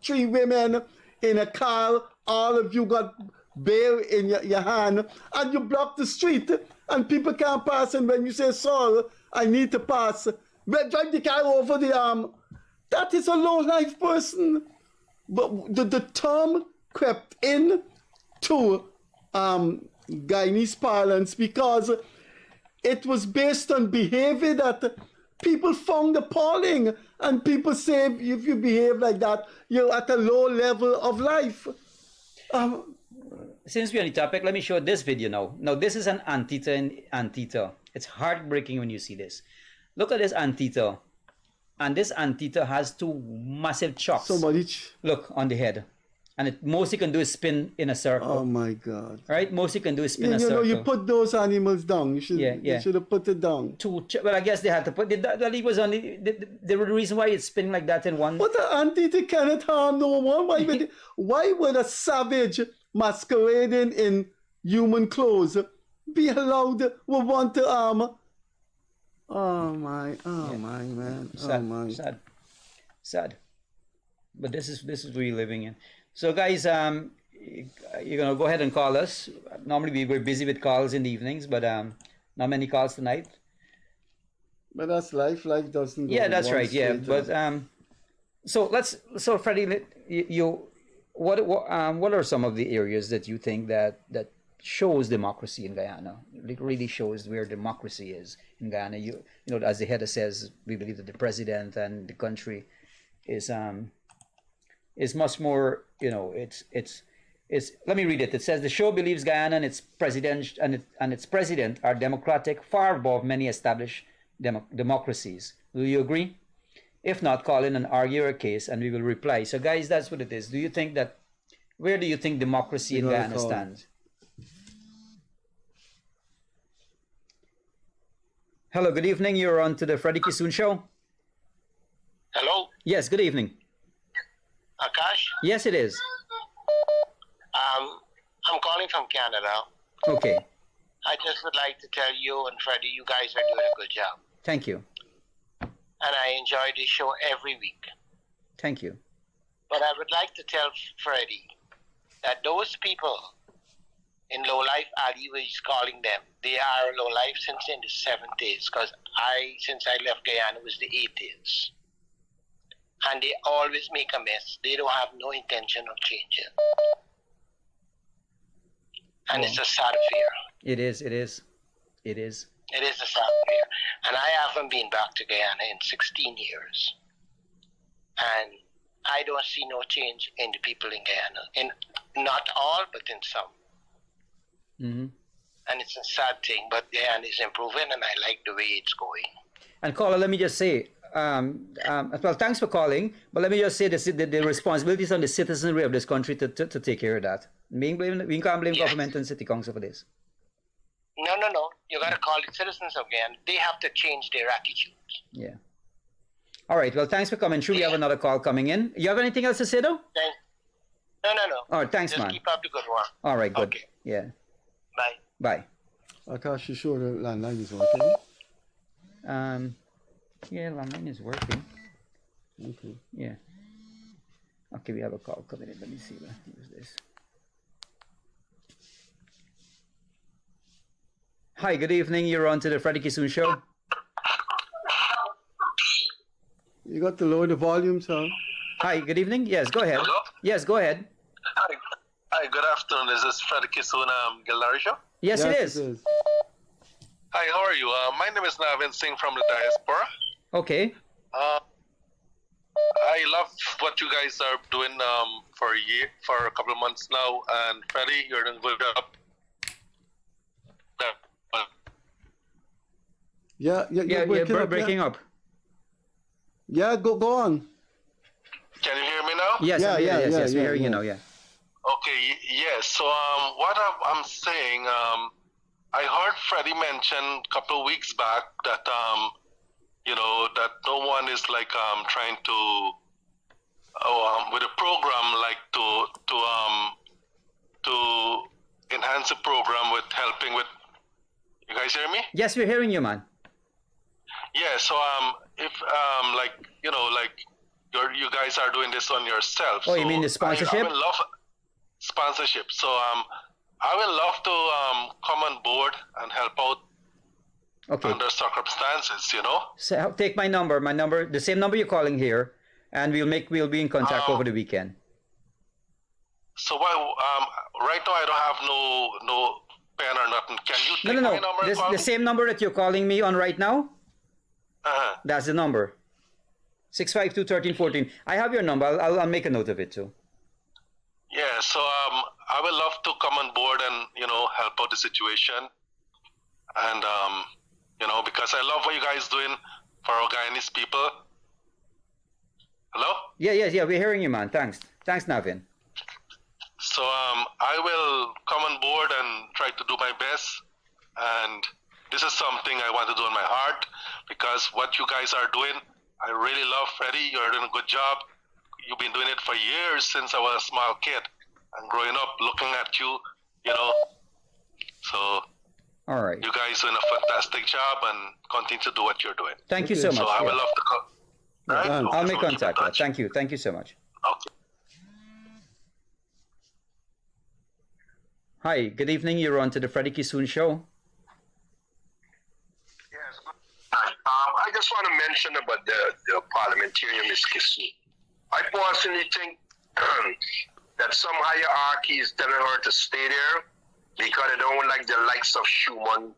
3 women in a car, all of you got bear in your hand, and you block the street, and people can't pass, and when you say, "Sorry, I need to pass," drive the car over the arm. That is a low-life person. But the term crept in to Guyanese parlance because it was based on behavior that people found appalling, and people say if you behave like that, you're at a low level of life. Since we're on the topic, let me show this video now. Now, this is an anteater. It's heartbreaking when you see this. Look at this anteater. And this anteater has 2 massive chops. Somebody... Look, on the head. and most you can do is spin in a circle. Oh my God! Right, most you can do is spin a You know, circle. you put those animals down. You should. Yeah. You should have put it down. Well, I guess they had to put. The league was on the reason why it's spinning like that in one. But the auntie cannot harm no one. Why would a savage masquerading in human clothes be allowed with one to arm? Oh my man. Sad. But this is what we're living in. So guys, you're gonna go ahead and call us. Normally we're busy with calls in the evenings, but not many calls tonight. But that's life. Life doesn't go. Yeah, that's one right. Yeah, straight but so Freddie, what are some of the areas that you think that shows democracy in Guyana? It really shows where democracy is in Guyana. You know, as the header says, we believe that the president and the country is much more. You know, it's. Let me read it. It says the show believes Guyana and its president are democratic, far above many established democracies. Will you agree? If not, call in and argue your case, and we will reply. So, guys, that's what it is. Do you think that? Where do you think democracy in Guyana stands? Hello, good evening. You're on to the Freddie Kissoon Show. Hello? Yes, good evening. Akash? Yes, it is. I'm calling from Canada. Okay. I just would like to tell you and Freddie, you guys are doing a good job. Thank you. And I enjoy this show every week. Thank you. But I would like to tell Freddie that those people in low-life alleyways calling them, they are low-life since in the 70s, because since I left Guyana, it was the 80s. And they always make a mess. They don't have no intention of changing. And it's a sad fear. It is. It is a sad fear. And I haven't been back to Guyana in 16 years. And I don't see no change in the people in Guyana. In not all, but in some. Mm-hmm. And it's a sad thing, but Guyana is improving, and I like the way it's going. And caller, let me just say, well, thanks for calling, but let me just say the responsibilities on the citizenry of this country to take care of that. We can't blame government and city council for this. No. You got to call the citizens of Guyana. They have to change their attitudes. Yeah. All right. Well, thanks for coming. Sure, we have another call coming in. You have anything else to say, though? No. All right. Thanks, Just man. keep up the good work. All right. Good. Okay. Yeah. Bye. Akash, you sure the landline is working? Yeah, landline is working. Okay. Yeah. Okay, we have a call coming in. Let me see. Who's this? Hi, good evening. You're on to the Freddie Kissoon Show. You got to lower the volume, sir. Hi, good evening. Yes, go ahead. Hello? Yes, go ahead. Hi, good afternoon. Is this Freddie Kissoon Gildarie Show? Yes, it is. Hi, how are you? My name is Navin Singh from the diaspora. Okay. I love what you guys are doing for a couple of months now, and Freddie, you're doing good job. You're breaking up. Yeah, go on. Can you hear me now? Yes, yes, we're hearing you now, yeah. Okay, yes. So what I'm saying, I heard Freddie mention a couple of weeks back that that no one is like trying to with a program like to enhance the program with helping with. You guys hear me? Yes, we're hearing you, man. Yeah. So if you guys are doing this on yourself. Oh, so you mean the sponsorship? I would love sponsorship. So I would love to come on board and help out. Okay. Under circumstances, So take my number, the same number you're calling here, and we'll be in contact over the weekend. So right now I don't have no pen or nothing. Can you take my number? The same number that you're calling me on right now? Uh-huh. That's the number. 652-1314. I have your number. I'll make a note of it too. Yeah, so I would love to come on board and help out the situation, and because I love what you guys doing for our Guyanese people. Hello? Yeah. We're hearing you, man. Thanks, Navin. So I will come on board and try to do my best. And this is something I want to do on my heart, because what you guys are doing, I really love Freddie. You're doing a good job. You've been doing it for years, since I was a small kid and growing up looking at you, So all right. you guys doing a fantastic job, and continue to do what you're doing. Thank you so much. So I would love to come. Right? I'll make contact. Thank you. Thank you so much. Okay. Hi, good evening. You're on to the Freddie Kissoon Show. I just want to mention about the parliamentarian, Ms. Kissoon. I personally think that some hierarchy is telling her to stay there because they don't like the likes of Schumann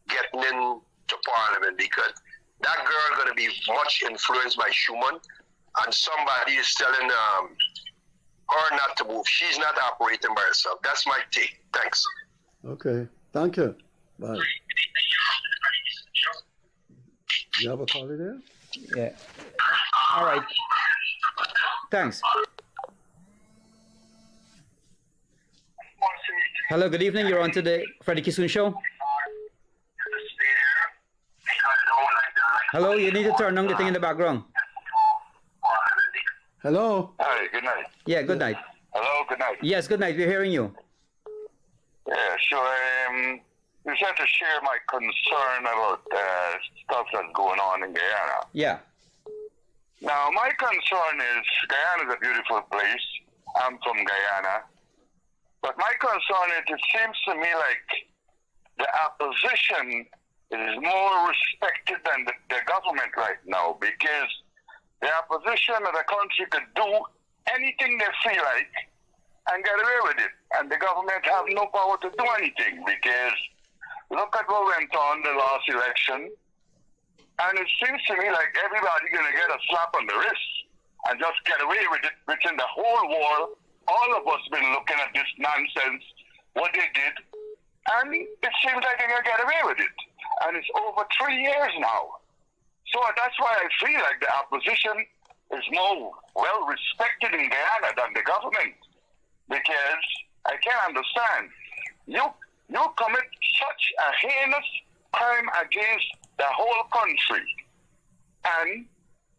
getting into parliament, because that girl going to be much influenced by Schumann, and somebody is telling her not to move. She's not operating by herself. That's my take. Thanks. Okay. Thank you. Bye. You have a caller there? Yeah. All right. Thanks. Hello, good evening. You're on to the Freddie Kissoon Show. Hello, you need to turn on the thing in the background. Hello? Hi, good night. Yeah, good night. Hello, good night. Yes, good night. We're hearing you. Yeah, sure. Just have to share my concern about stuff that's going on in Guyana. Yeah. Now, my concern is Guyana is a beautiful place. I'm from Guyana. But my concern is it seems to me like the opposition is more respected than the government right now, because the opposition of the country could do anything they feel like and get away with it. And the government have no power to do anything, because look at what went on the last election. And it seems to me like everybody's going to get a slap on the wrist and just get away with it, which in the whole world, all of us been looking at this nonsense, what they did, and it seems like they're going to get away with it. And it's over 3 years now. So that's why I feel like the opposition is more well respected in Guyana than the government, because I can't understand. You commit such a heinous crime against the whole country, and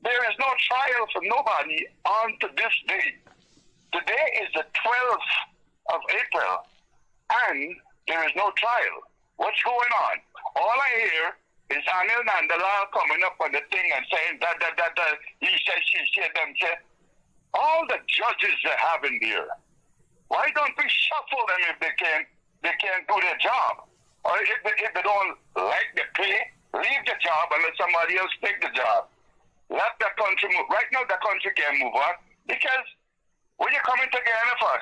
there is no trial for nobody on to this day. Today is the 12th of April, and there is no trial. What's going on? All I hear is Anil Nandala coming up on the thing and saying that, he said, she said, them said. All the judges they have in there, why don't we shuffle them if they can't do their job? Or if they don't like the pay, leave the job and let somebody else take the job. Let the country move. Right now, the country can't move on, because what you coming to Guyana for?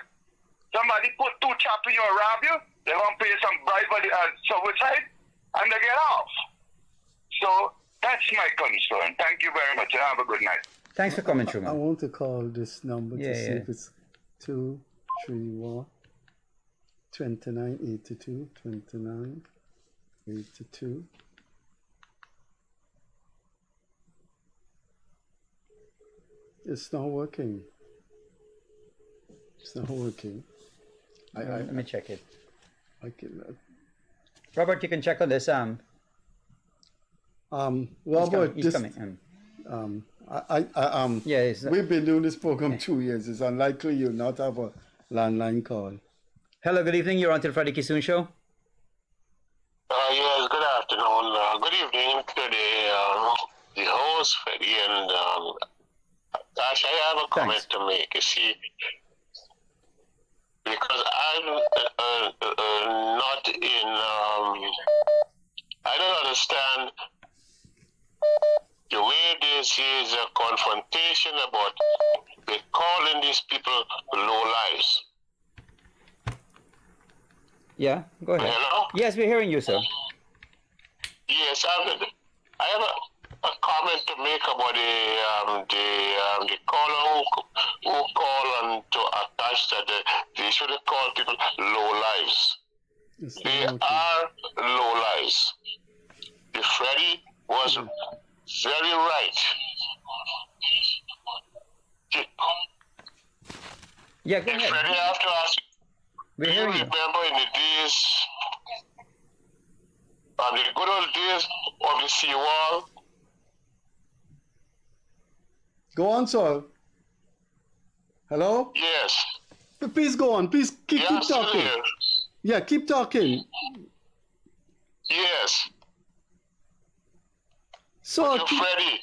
Somebody put 2 chops in you and rob you, they're going to pay some bribe on the subway side, and they get off. So that's my concern. Thank you very much, and have a good night. Thanks for coming through, man. I want to call this number to see Yeah. if it's 231 2982 2982. It's not working. It's not working. Let me check it. I can. Robert, you can check on this. Robert, he's coming. We've been doing this program 2 years. It's unlikely you'll not have a landline call. Hello, good evening. You're on to the Freddie Kissoon Show. Yes, good afternoon. Good evening to the host, Freddie, and Ash, I have a comment to make. You see, because I'm not in, I don't understand the way this is a confrontation about they calling these people low lives. Yeah, go ahead. Hello? Yes, we're hearing you, sir. Yes, I have a comment to make about the caller who call on to attach that they shouldn't call people low lives. They are low lives. The Freddie was very right. Yeah, go Freddie, ahead. I have to ask you, We're do you hearing you. remember in the days, the good old days of the seawall? Go on, sir. Hello? Yes. Please go on. Please keep I'm still talking. here. Yeah, keep talking. Yes. So, Freddie,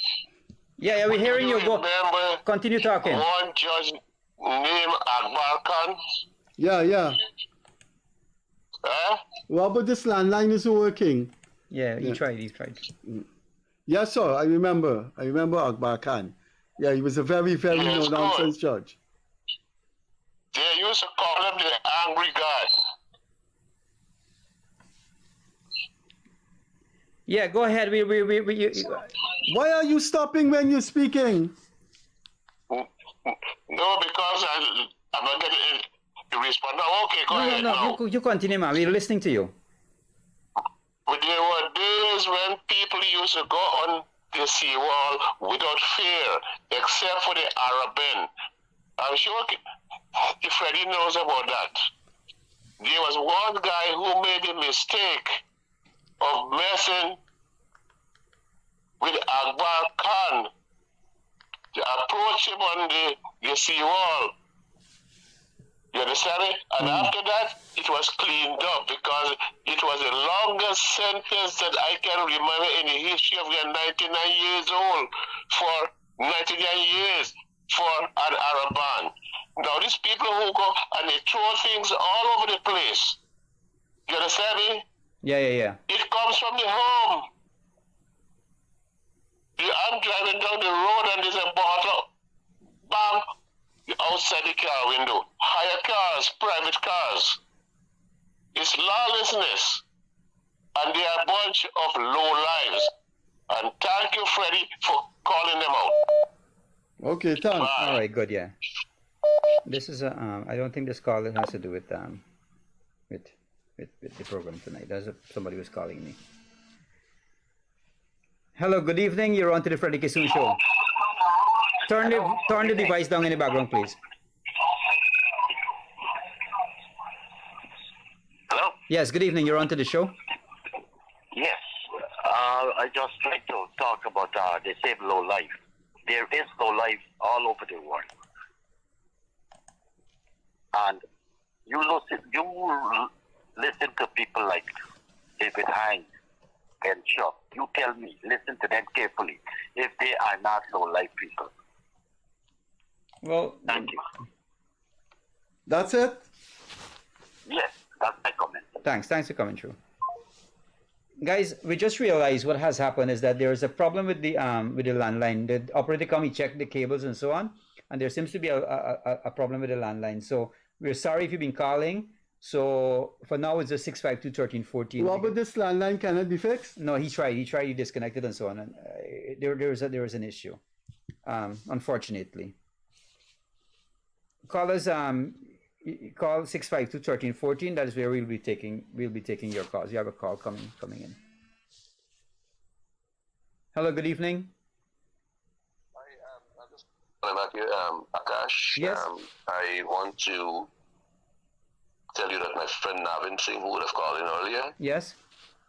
Yeah, we're hearing do you. you Go. remember Continue talking. one judge named Akbar Khan? yeah. Huh? Well, but this landline isn't working. Yeah, he tried. Yes, sir. I remember Akbar Khan. Yeah, he was a very, very Yes, no-nonsense judge. They used to call him the angry God. Yeah, go ahead. Why are you stopping when you're speaking? No, because I'm not getting to respond. No, okay, go ahead. No. You continue, man. We're listening to you. But there were days when people used to go on the seawall without fear, except for the Arabin. I'm sure Freddie knows about that. There was one guy who made the mistake of messing with Akbar Khan to approach him on the seawall. You understand me? And after that, it was cleaned up because it was the longest sentence that I can remember in the history of the 99 years old for 99 years for an Araban. Now, these people who go and they throw things all over the place. You understand me? Yeah. It comes from the home. I'm driving down the road and there's a bottle. Bang! Outside the car window. Hire cars, private cars. It's lawlessness. And they are a bunch of low lives. And thank you, Freddie, for calling them out. Okay, thanks. All right, good. Yeah. This is a. I don't think this call has to do with the program tonight. Somebody was calling me. Hello, good evening. You're on to the Freddie Kissoon Show. Turn the device down in the background, please. Hello? Yes, good evening. You're on to the show. Yes. I just like to talk about the Save Low Life. There is low life all over the world. And you listen to people like David Hines and Shaw. You tell me, listen to them carefully, if they are not low life people. Well, thank you. That's it? Yes, that's my comment. Thanks for coming through. Guys, we just realized what has happened is that there is a problem with the landline. The operator come, he checked the cables and so on, and there seems to be a problem with the landline. So we're sorry if you've been calling. So for now, it's just 652-1314. Well, but this landline cannot be fixed? No, he tried. He disconnected and so on. And there was an issue, unfortunately. Call us. Call 652-1314. That is where we'll be taking your calls. You have a call coming in. Hello. Good evening. I'm just calling back here, Akash. Yes. I want to tell you that my friend Navin Singh, who would have called in earlier, Yes.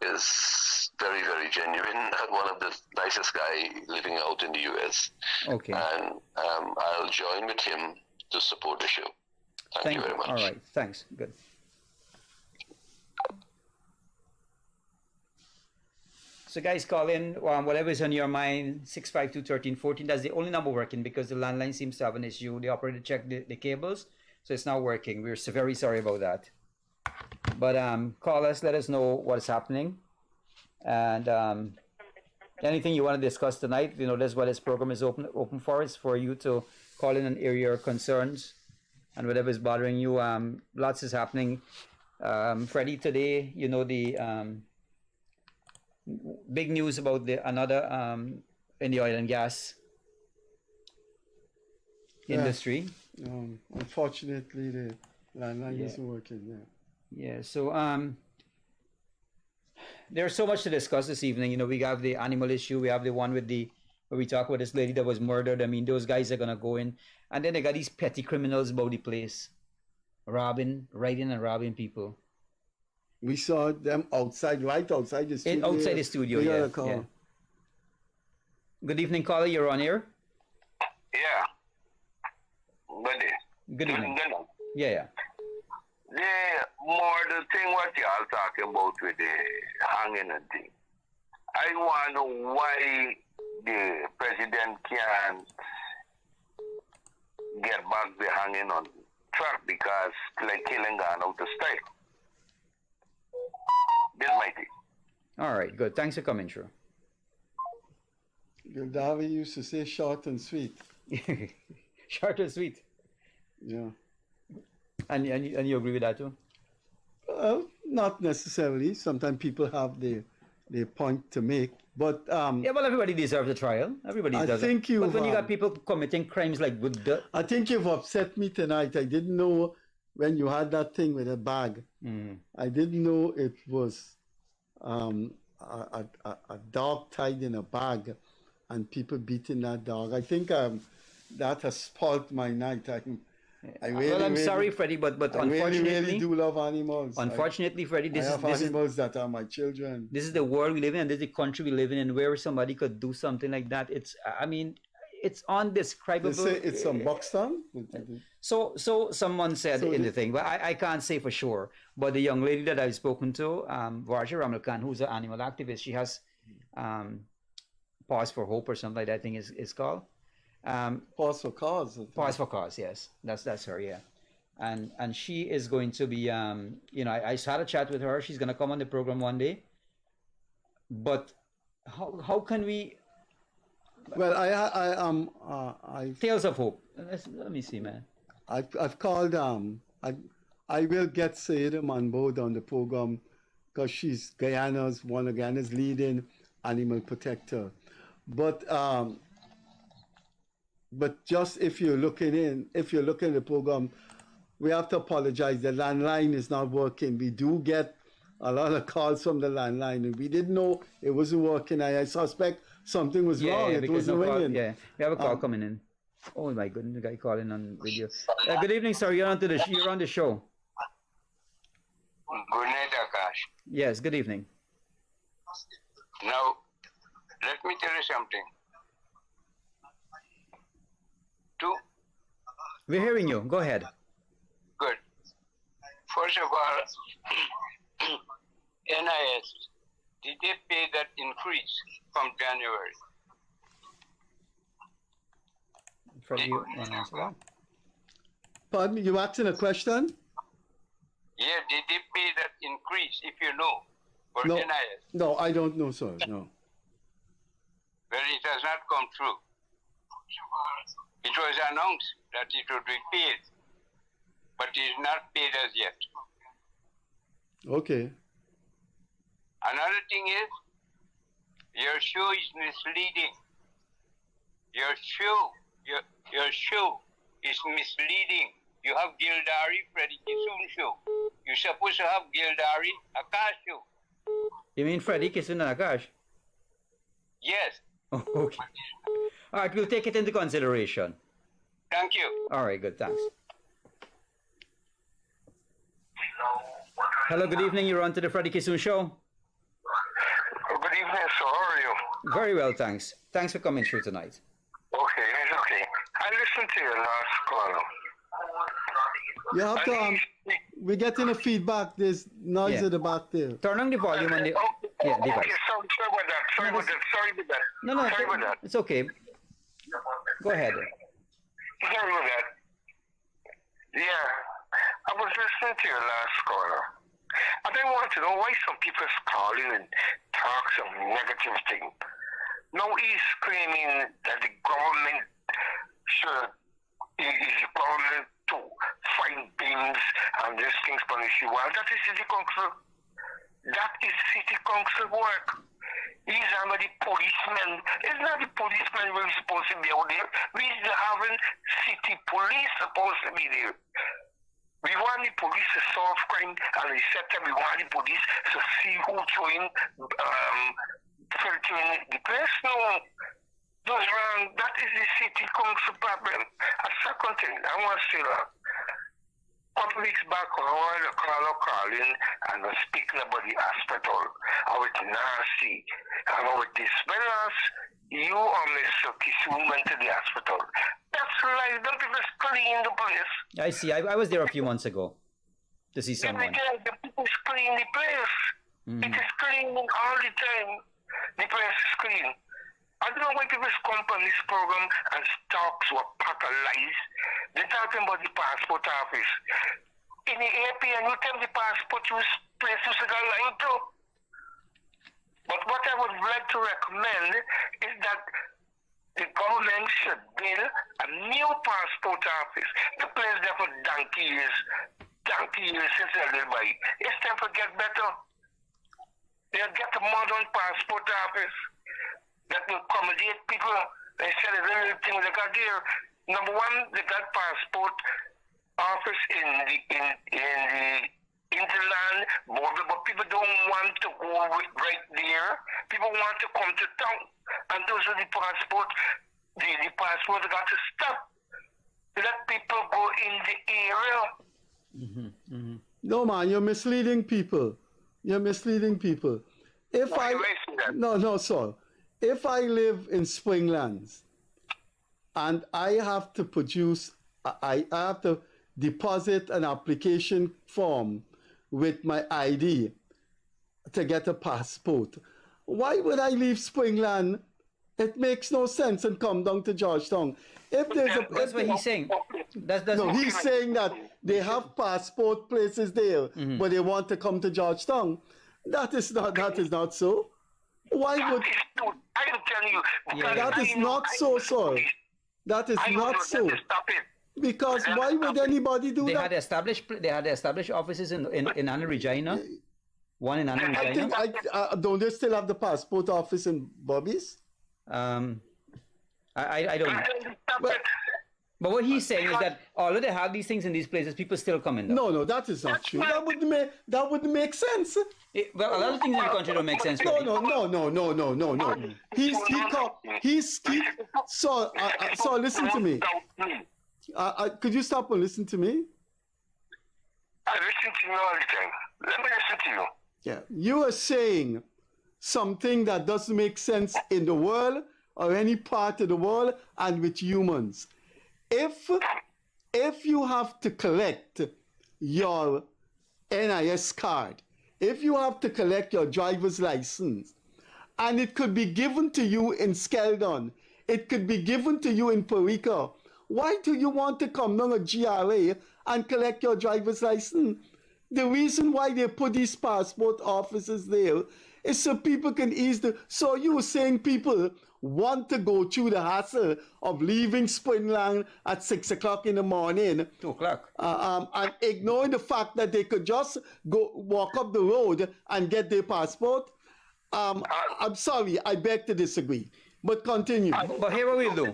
is very, very genuine and one of the nicest guy living out in the U.S. Okay. And I'll join with him to support the show. Thank you very much. All right. Thanks. Good. So guys, call in whatever is on your mind, 652-1314. That's the only number working because the landline seems to have an issue. The operator checked the cables, so it's not working. We're very sorry about that. But call us, let us know what's happening. And anything you want to discuss tonight, that's what this program is open for. It's for you to call in and air your concerns and whatever is bothering you. Lots is happening. Freddie, today, the big news about another in the oil and gas industry. Unfortunately, the landline isn't working. Yeah. So there's so much to discuss this evening. We have the animal issue. We have the one where we talk about this lady that was murdered. I mean, those guys are gonna go in. And then they got these petty criminals about the place, riding and robbing people. We saw them outside, right outside the studio. Outside the studio, yeah. Good evening, caller. You're on air. Yeah. Good evening. Yeah. The thing what y'all talking about with the hanging and thing. I wonder why the president can't get back the hanging on track, because like killing gone out of style. This is my thing. All right, good. Thanks for coming through. Gildarie used to say short and sweet. Short and sweet. Yeah. And you agree with that too? Not necessarily. Sometimes people have their point to make, but yeah, well, everybody deserves a trial. Everybody does. But when you got people committing crimes like I think you've upset me tonight. I didn't know when you had that thing with a bag. I didn't know it was a dog tied in a bag, and people beating that dog. I think that has spoiled my night. I'm sorry, Freddie, but unfortunately, I really do love animals. Unfortunately, Freddie, this is animals that are my children. This is the world we live in, and this is the country we live in, and where somebody could do something like that, it's undescribable. They say it's some Buxton. So someone said in the thing, but I can't say for sure. But the young lady that I've spoken to, Varja Ramalkan, who's an animal activist, she has Pause for Hope or something like that, I think is called. Pause for Cause. Pause for Cause, yes. That's her, yeah. And she is going to be, I had a chat with her. She's going to come on the program one day. But how can we... Well, I Tales of Hope. Let me see, man. I've called, I will get Sayeda on board on the program because she's one of Guyana's leading animal protector. But just if you're looking at the program, we have to apologize. The landline is not working. We do get a lot of calls from the landline, and we didn't know it wasn't working. I suspect something was wrong. It wasn't ringing. Yeah, we have a call coming in. Oh my goodness, the guy calling on video. Good evening, sir. You're on the show. Good night, Akash. Yes, good evening. Now, let me tell you something. We're hearing you. Go ahead. Good. First of all, NIS, did they pay that increase from January? Freddie, you want to answer that? Pardon me, you asking a question? Yeah, did they pay that increase, if you know, for No. NIS? No, I don't know, sir. No. Well, it has not come true. It was announced that it would be paid, but it is not paid as yet. Okay. Another thing is, your show is misleading. Your show is misleading. You have Gildarie, Freddie Kissoon Show. You're supposed to have Gildarie, Akash Show. You mean Freddie Kissoon and Akash? Yes. Okay. All right, we'll take it into consideration. Thank you. All right, good, thanks. Hello, good evening. You're on to the Freddie Kissoon Show. Good evening, sir. How are you? Very well, thanks. Thanks for coming through tonight. Okay, it's okay. I listened to your last call. You have to, we're getting a feedback. There's noise at the back there. Turn on the volume on the device. Okay, sorry about that. Sorry about that. No, sorry about that. It's okay. Go ahead. Sorry about that. Yeah, I was listening to your last caller. And I want to know why some people is calling and talk some negative thing. Now he's claiming that the government should, is the government to find things and these things for the issue. Well, that is city council. That is city council work. He's under the policeman. It's not the policeman we're supposed to be out there. We're having city police supposed to be there. We want the police to solve crime, and we said that we want the police to see who's doing filtering the place. No, was wrong. That is the city council problem. A second thing, I want to say that. A couple weeks back, I calling and was speaking about the hospital. I was nasty. And I was this. You or Mr. Kissoon went to the hospital. That's right. Don't people clean the place? I see. I was there a few months ago to see someone. The people clean the place. It is clean all the time. The place is clean. I don't know why people come on this program and talk to a pack of lies. They're talking about the passport office. In the AP, and you tell the passport you place to the line too. But what I would like to recommend is that the government should build a new passport office. The place there for donkey years since they live by. It's time to get better. They'll get a modern passport office that will accommodate people. They said the little thing they got there. Number one, they got passport office in the interland border, but people don't want to go right there. People want to come to town, and those are the passport. The passport got to stop. Let people go in the area. No, man, you're misleading people. You're misleading people. If No, sir. If I live in Springlands and I have to produce, I have to deposit an application form with my ID to get a passport, why would I leave Springland? It makes no sense and come down to Georgetown. That's what he's saying. He's saying that they have passport places there, but they want to come to Georgetown. That is not so. Why would I am telling you? That is not so, sir. That is not so. Because why would anybody do that? They had established offices in Anna Regina. One in Anna Regina. Don't they still have the passport office in Bobby's? I don't know. But what he's saying is that although they have these things in these places, people still come in. No, that is not true. That wouldn't make sense. Well, a lot of things in the country don't make sense. No. So listen to me. Could you stop and listen to me? I listen to you all the time. Let me listen to you. Yeah, you are saying something that doesn't make sense in the world or any part of the world and with humans. If you have to collect your NIS card, if you have to collect your driver's license, and it could be given to you in Skeldon, it could be given to you in Perica, why do you want to come down a GRA and collect your driver's license? The reason why they put these passport offices there is so people can ease the... So you were saying people want to go through the hassle of leaving Springland at 6 o'clock in the morning. 2 o'clock. And ignoring the fact that they could just go walk up the road and get their passport. I'm sorry, I beg to disagree. But continue. But here what we'll do.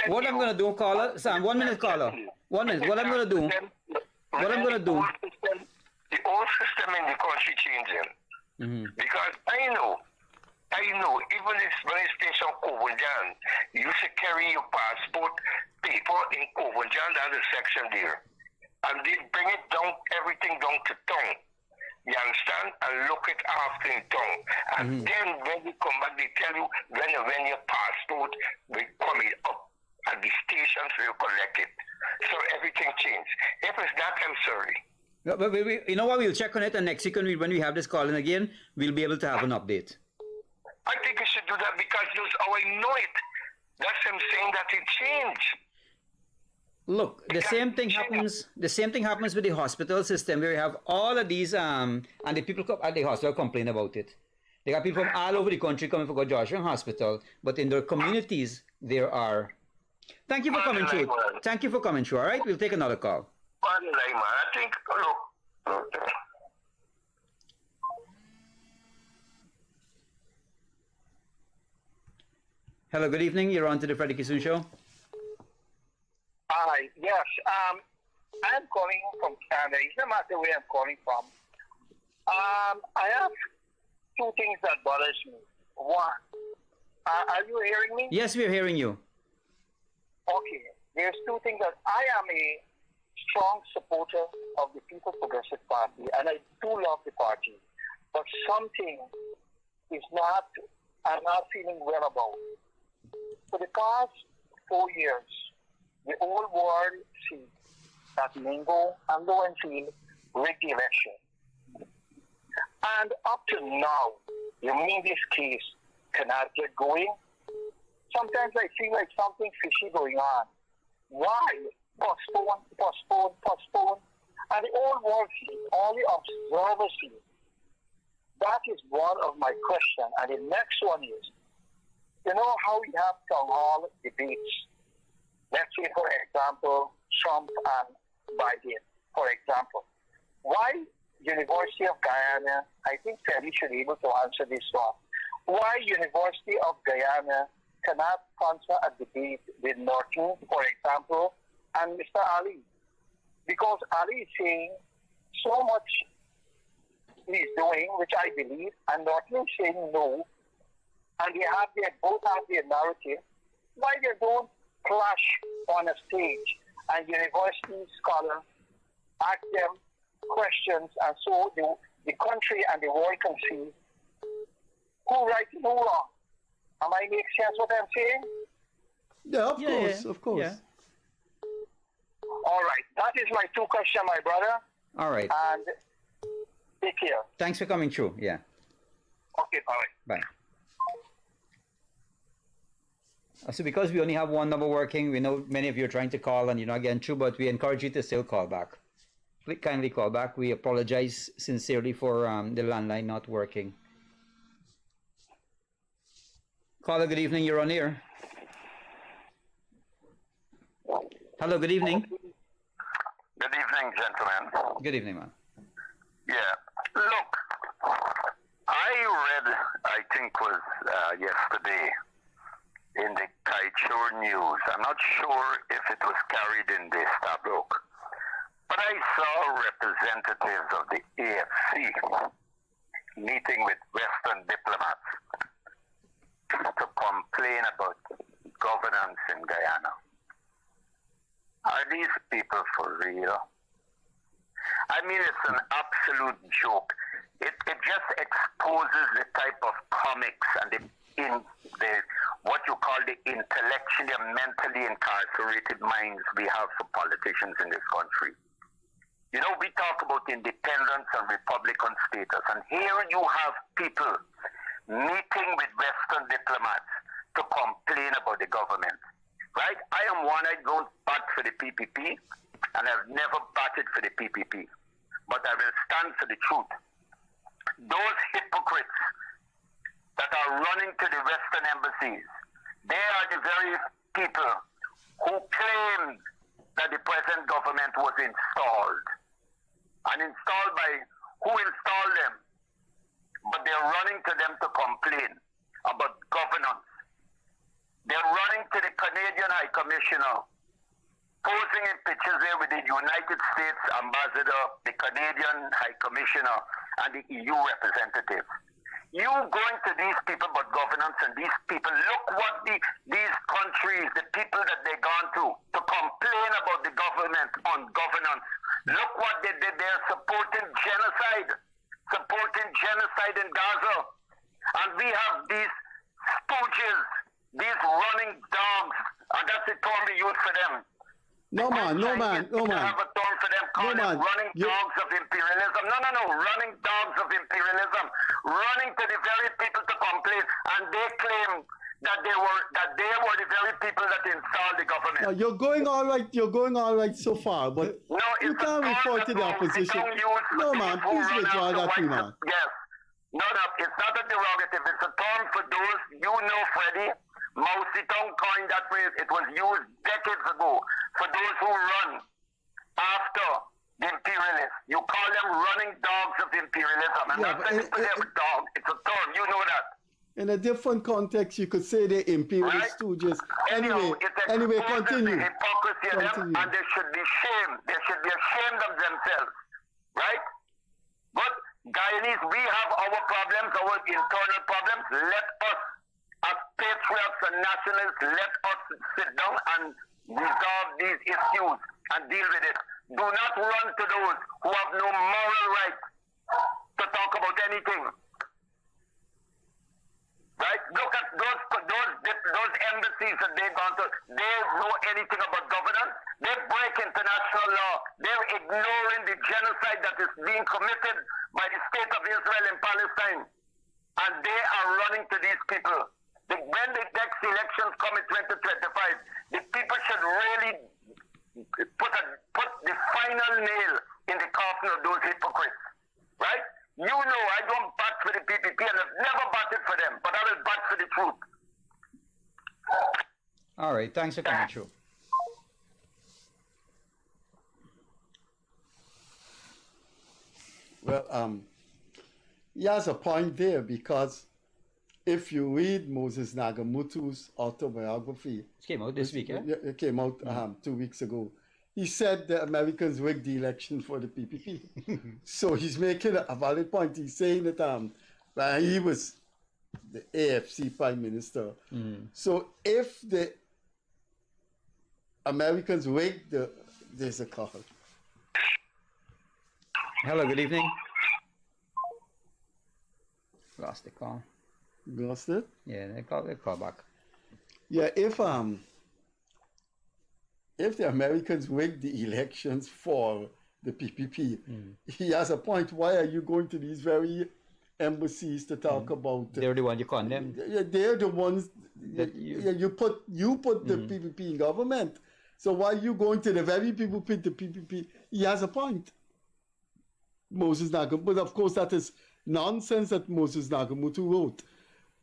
What I'm going to do, caller, Sam, 1 minute, caller. 1 minute. What I'm going to do. The whole system in the country changing. Because I know, even if police station Kovenjan, you should carry your passport paper in Kovenjan, that's a section there. And they bring it down, everything down to town. You understand? And look it after in town. And then when you come back, they tell you when your passport will come up at the station so you collect it. So everything changed. If it's not, I'm sorry. But you know what? We'll check on it, and next week when we have this call in again, we'll be able to have an update. I think you should do that because that's how I know it. That's him saying that it changed. Look, the same thing happens with the hospital system where you have all of these and the people at the hospital complain about it. They got people from all over the country coming for Georgetown Hospital, but in their communities there are. Thank you for coming through. Thank you for coming through. All right, we'll take another call. I think, look. Hello, good evening. You're on to the Freddie Kissoon Show. Hi, yes. I'm calling from Canada. It doesn't matter where I'm calling from. I have two things that bothers me. One, Are you hearing me? Yes, we're hearing you. Okay. There's two things that I am a strong supporter of the People's Progressive Party, and I do love the party. But something is not, I'm not feeling well about. For the past 4 years, the whole world sees that Mingo and Lowenfield rigged the election. And up to now, you mean this case cannot get going? Sometimes I feel like something fishy going on. Why? Postpone, postpone, postpone. And the whole world sees, all the observers see. That is one of my questions. And the next one is, you know how we have town hall debates? Let's say, for example, Trump and Biden, for example. Why University of Guyana, I think Freddie should be able to answer this one. Why University of Guyana cannot sponsor a debate with Norton, for example, and Mr. Ali? Because Ali is saying so much he's doing, which I believe, and Norton is saying no, and they both have their narrative. Why they don't clash on a stage and university scholars ask them questions, and so the country and the world can see who right and who wrong. Am I making sense what I'm saying? Yeah, of course. Yeah. All right. That is my two questions, my brother. All right. And take care. Thanks for coming through. Yeah. Okay, all right. Bye. So because we only have one number working, we know many of you are trying to call and you're not getting through, but we encourage you to still call back. Please kindly call back. We apologize sincerely for the landline not working. Caller, good evening. You're on air. Hello, good evening. Good evening, gentlemen. Good evening, man. Yeah. Look, I read, I think was yesterday, in the Kaieteur News. I'm not sure if it was carried in the Stabrook, but I saw representatives of the AFC meeting with Western diplomats to complain about governance in Guyana. Are these people for real? I mean, it's an absolute joke. It just exposes the type of comics and what you call the intellectually and mentally incarcerated minds we have for politicians in this country. You know, we talk about independence and Republican status, and here you have people meeting with Western diplomats to complain about the government. Right? I am one, I don't bat for the PPP, and I've never batted for the PPP. But I will stand for the truth. Those hypocrites that are running to the Western embassies, they are the very people who claimed that the present government was installed. And installed by who installed them? But they're running to them to complain about governance. They're running to the Canadian High Commissioner, posing in pictures there with the United States Ambassador, the Canadian High Commissioner, and the EU representative. You going to these people about governance, and these people, look what these countries, the people that they've gone to complain about the government on governance. Look what they did. They're supporting genocide in Gaza. And we have these stooges, these running dogs, and that's the term we use for them. No man. Have a term for them, call them running dogs of imperialism. No, running dogs of imperialism, running to the very people to complain, and they claim that they were the very people that installed the government. Now, you're going all right so far, but no, you can't refer to the opposition. No man, please withdraw that remark. Yes. No, it's not a derogative. It's a term for those, Freddie. Mao Zedong coined that phrase. It was used decades ago for those who run after the imperialists. You call them running dogs of imperialism. I'm not saying to them dog. It's a term. You know that. In a different context, you could say they're imperialist stooges. Anyway, continue. The hypocrisy of them, and they should be shamed. They should be ashamed of themselves. Right? But Guyanese, we have our problems, our internal problems. Let us, as patriots, patriots and nationalists, let us sit down and resolve these issues and deal with it. Do not run to those who have no moral right to talk about anything. Right? Look at those embassies that they've gone to. They know anything about governance. They break international law. They're ignoring the genocide that is being committed by the state of Israel in Palestine. And they are running to these people. When the next elections come in 2025, the people should really put the final nail in the coffin of those hypocrites. Right? You know I don't bat for the PPP and I've never batted for them, but I will bat for the truth. All right, thanks for coming through. Well, he has a point there, because if you read Moses Nagamutu's autobiography, it came out this week, yeah? It came out 2 weeks ago. He said the Americans rigged the election for the PPP. So he's making a valid point. He's saying that when he was the AFC Prime Minister. So if the Americans rigged there's a call. Hello, good evening. Lost the call. Lost it? Yeah, they call back. Yeah, if the Americans rigged the elections for the PPP, he has a point. Why are you going to these very embassies to talk about? They're the ones you condemn. They're the ones that you put the PPP in government. So why are you going to the very people who put the PPP? He has a point. Moses Nagamutu, but of course that is nonsense that Moses Nagamutu wrote.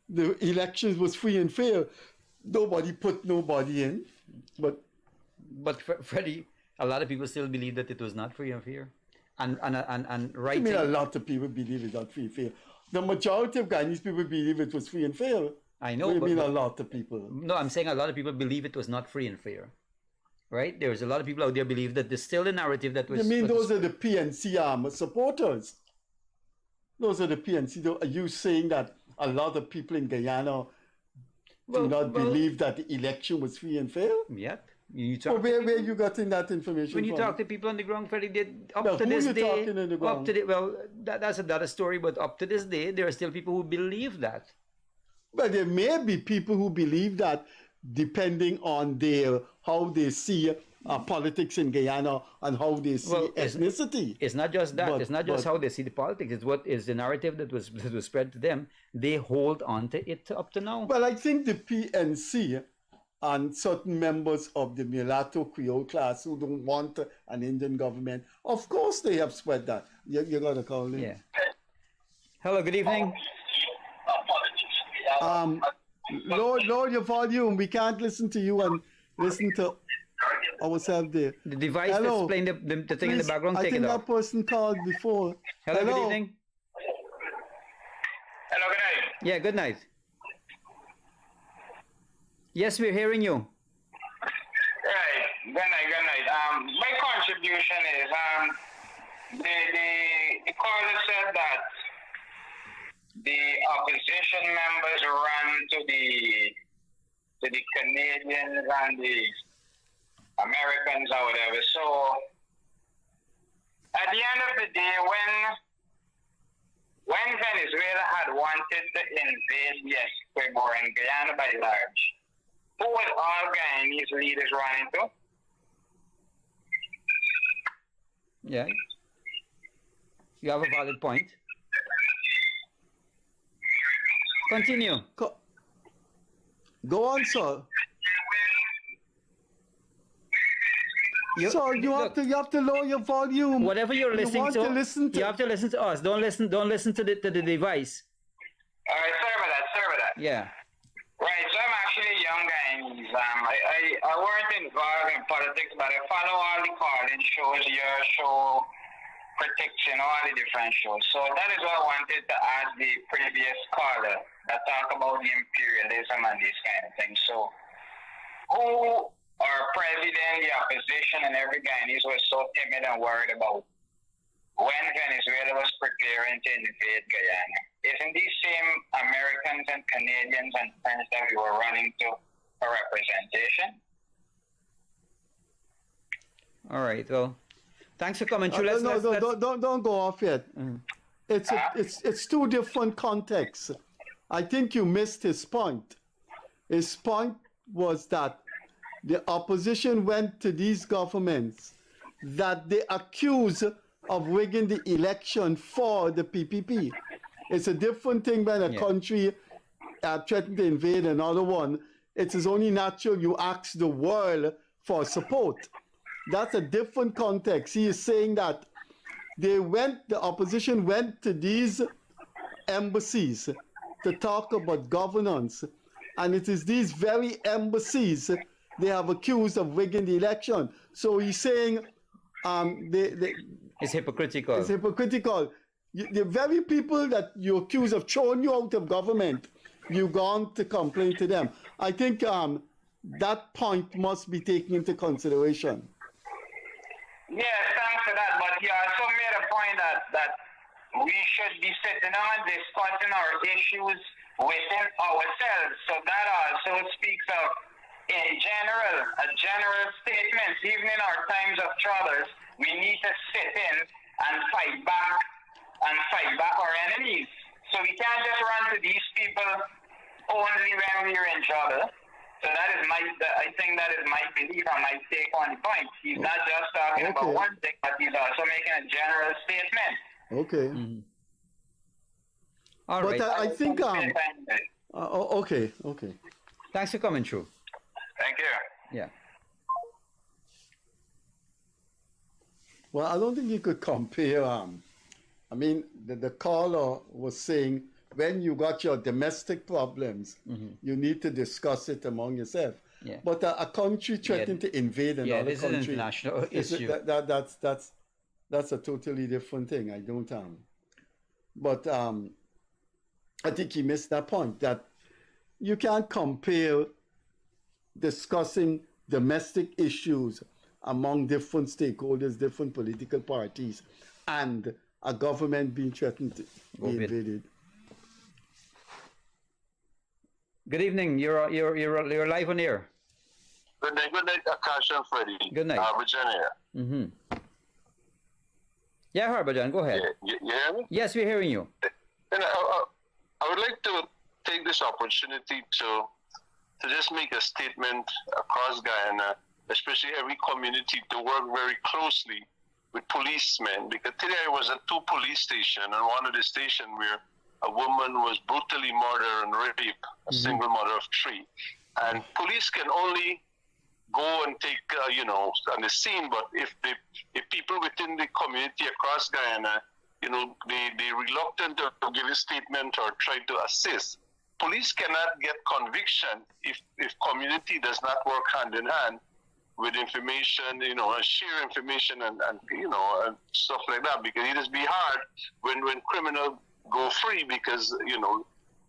The elections was free and fair. Nobody put nobody in, but Freddie, a lot of people still believe that it was not free and fair, and right. I mean, a lot of people believe it's not free and fair. The majority of Guyanese people believe it was free and fair. I know. What do you mean a lot of people? No, I'm saying a lot of people believe it was not free and fair. Right? There's a lot of people out there believe that there's still a narrative that was. You mean those are the PNC supporters? Those are the PNC. Are you saying that a lot of people in Guyana do not believe that the election was free and fair? Yep. Where you got in that information when you from? talk to people on the ground, Freddie, talking on the ground? That's another story, but up to this day, there are still people who believe that. Well, there may be people who believe that, depending on how they see politics in Guyana and how they see ethnicity. It's not just that. It's not just how they see the politics. It's what is the narrative that was spread to them. They hold on to it up to now. Well, I think the PNC and certain members of the mulatto Creole class who don't want an Indian government, of course they have spread that. You got to call in. Yeah. Hello, good evening. Lower your volume. We can't listen to you and listen to ourselves there. The device that's playing the thing in the background, take it off. I think that person called before. Hello, good evening. Hello, good night. Yeah, good night. Yes, we're hearing you. Right, good night. My contribution is the caller said that the opposition members run to the Canadians and the Americans or whatever. So at the end of the day, when Venezuela had wanted to invade, yes, Ecuador and Guyana by large, who was all Guyanese leaders running to? Yeah. You have a valid point. Continue. Go on, sir. You have to lower your volume. Whatever you're listening to, you have to listen to us. Don't listen to the device. All right, sorry about that. Yeah. Right, so I'm actually a young Guyanese. I weren't involved in politics, but I follow all the call-in shows, your show, Prediction, all the different shows. So that is what I wanted to ask the previous caller that talk about the imperialism and these kind of things. So who our president, the opposition, and every Guyanese was so timid and worried about when Venezuela was preparing to invade Guyana? isn't these same Americans and Canadians and French that we were running to for representation? All right. Well, thanks for coming. Don't go off yet. It's two different contexts. I think you missed his point. His point was that the opposition went to these governments that they accuse of rigging the election for the PPP. It's a different thing when a country threatened to invade another one. It is only natural you ask the world for support. That's a different context. He is saying that the opposition went to these embassies to talk about governance, and it is these very embassies they have accused of rigging the election. So he's saying it's hypocritical. It's hypocritical. The very people that you accuse of throwing you out of government, you've gone to complain to them. I think that point must be taken into consideration. Yes, thanks for that. But you also made a point that we should be sitting down and discussing our issues within ourselves. So that also speaks of, in general, a general statement. Even in our times of troubles, we need to sit in and fight back our enemies. So we can't just run to these people only when we're in trouble. So that is I think that is my belief and my take on the point. He's not just talking about one thing, but he's also making a general statement. Okay. Mm-hmm. All right. But I think okay. Thanks for coming through. Thank you. Yeah. Well, I don't think you could compare. I mean, the caller was saying when you got your domestic problems, you need to discuss it among yourself. Yeah. But a country threatening to invade another this country, is an international issue. That's a totally different thing. I don't but I think he missed that point, that you can't compare discussing domestic issues among different stakeholders, different political parties, and a government being threatened to be invaded. Good evening. You're live on air. Good night, Akash and Freddie. Good night. Harbhajan here. Mm-hmm. Yeah, Harbhajan, go ahead. You hear me? Yes, we're hearing you. And I would like to take this opportunity to just make a statement across Guyana, especially every community, to work very closely with policemen, because today I was at 2 police stations, and one of the stations where a woman was brutally murdered and raped, a single mother of 3. And police can only go and take, on the scene, but if people within the community across Guyana, they reluctant to give a statement or try to assist, police cannot get conviction if community does not work hand in hand with information, and share information and stuff like that, because it is be hard when criminals go free, because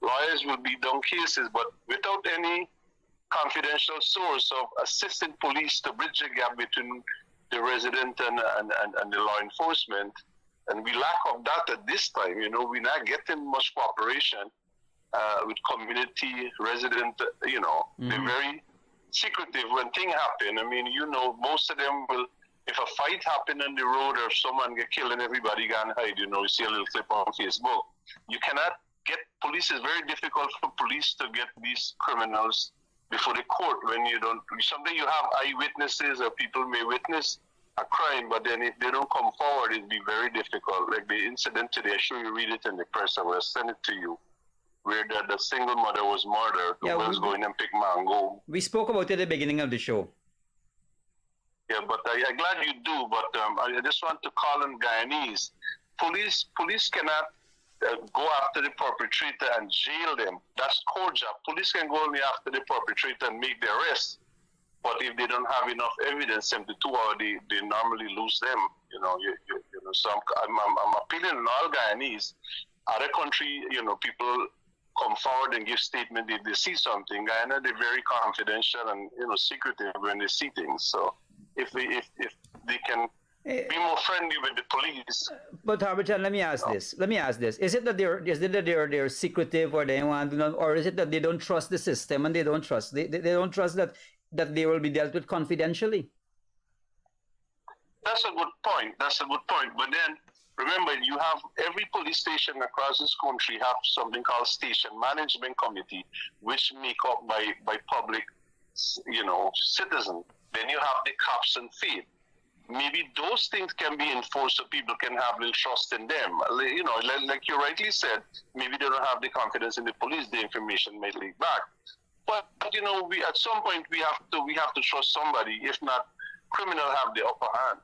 lawyers will be done cases, but without any confidential source of assisting police to bridge the gap between the resident and the law enforcement, and we lack of that at this time. We're not getting much cooperation with community resident. They're very secretive when things happen. I mean, most of them will, if a fight happen on the road or someone get killed and everybody can hide, you see a little clip on Facebook. You cannot get police. It's very difficult for police to get these criminals before the court when you don't. Sometimes you have eyewitnesses or people may witness a crime, but then if they don't come forward, it'd be very difficult. Like the incident today, I'm sure you read it in the press. I will send it to you, where the single mother was murdered. Who was going and pick mango. We spoke about it at the beginning of the show. Yeah, but I'm glad you do. But I just want to call on Guyanese. Police cannot go after the perpetrator and jail them. That's court job. Police can go only after the perpetrator and make the arrest. But if they don't have enough evidence, 72 hours, they normally lose them. So I'm appealing to all Guyanese. Other country, people come forward and give statement if they see something. Guyana, they're very confidential and secretive when they see things. So if they can be more friendly with the police. But Harbachan, let me ask this. Is it that they're secretive, or they want to know, or is it that they don't trust the system and they don't trust that they will be dealt with confidentially? That's a good point. But then remember, you have every police station across this country have something called station management committee, which make up by public, citizens. Then you have the cops and faith. Maybe those things can be enforced so people can have little trust in them. Like you rightly said, maybe they don't have the confidence in the police. The information may leak back. But we at some point we have to trust somebody. If not, criminal have the upper hand.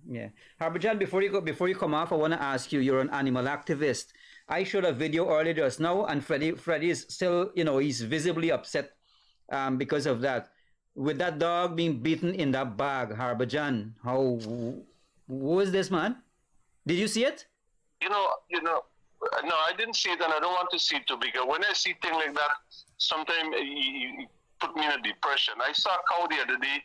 Yeah, Harbachan, before you come off, I want to ask you. You're an animal activist. I showed a video earlier just now, and Freddie is still, he's visibly upset because of that. With that dog being beaten in that bag, Harbachan, who is this man? Did you see it? No, I didn't see it, and I don't want to see it too, because when I see things like that, sometimes it put me in a depression. I saw a cow the other day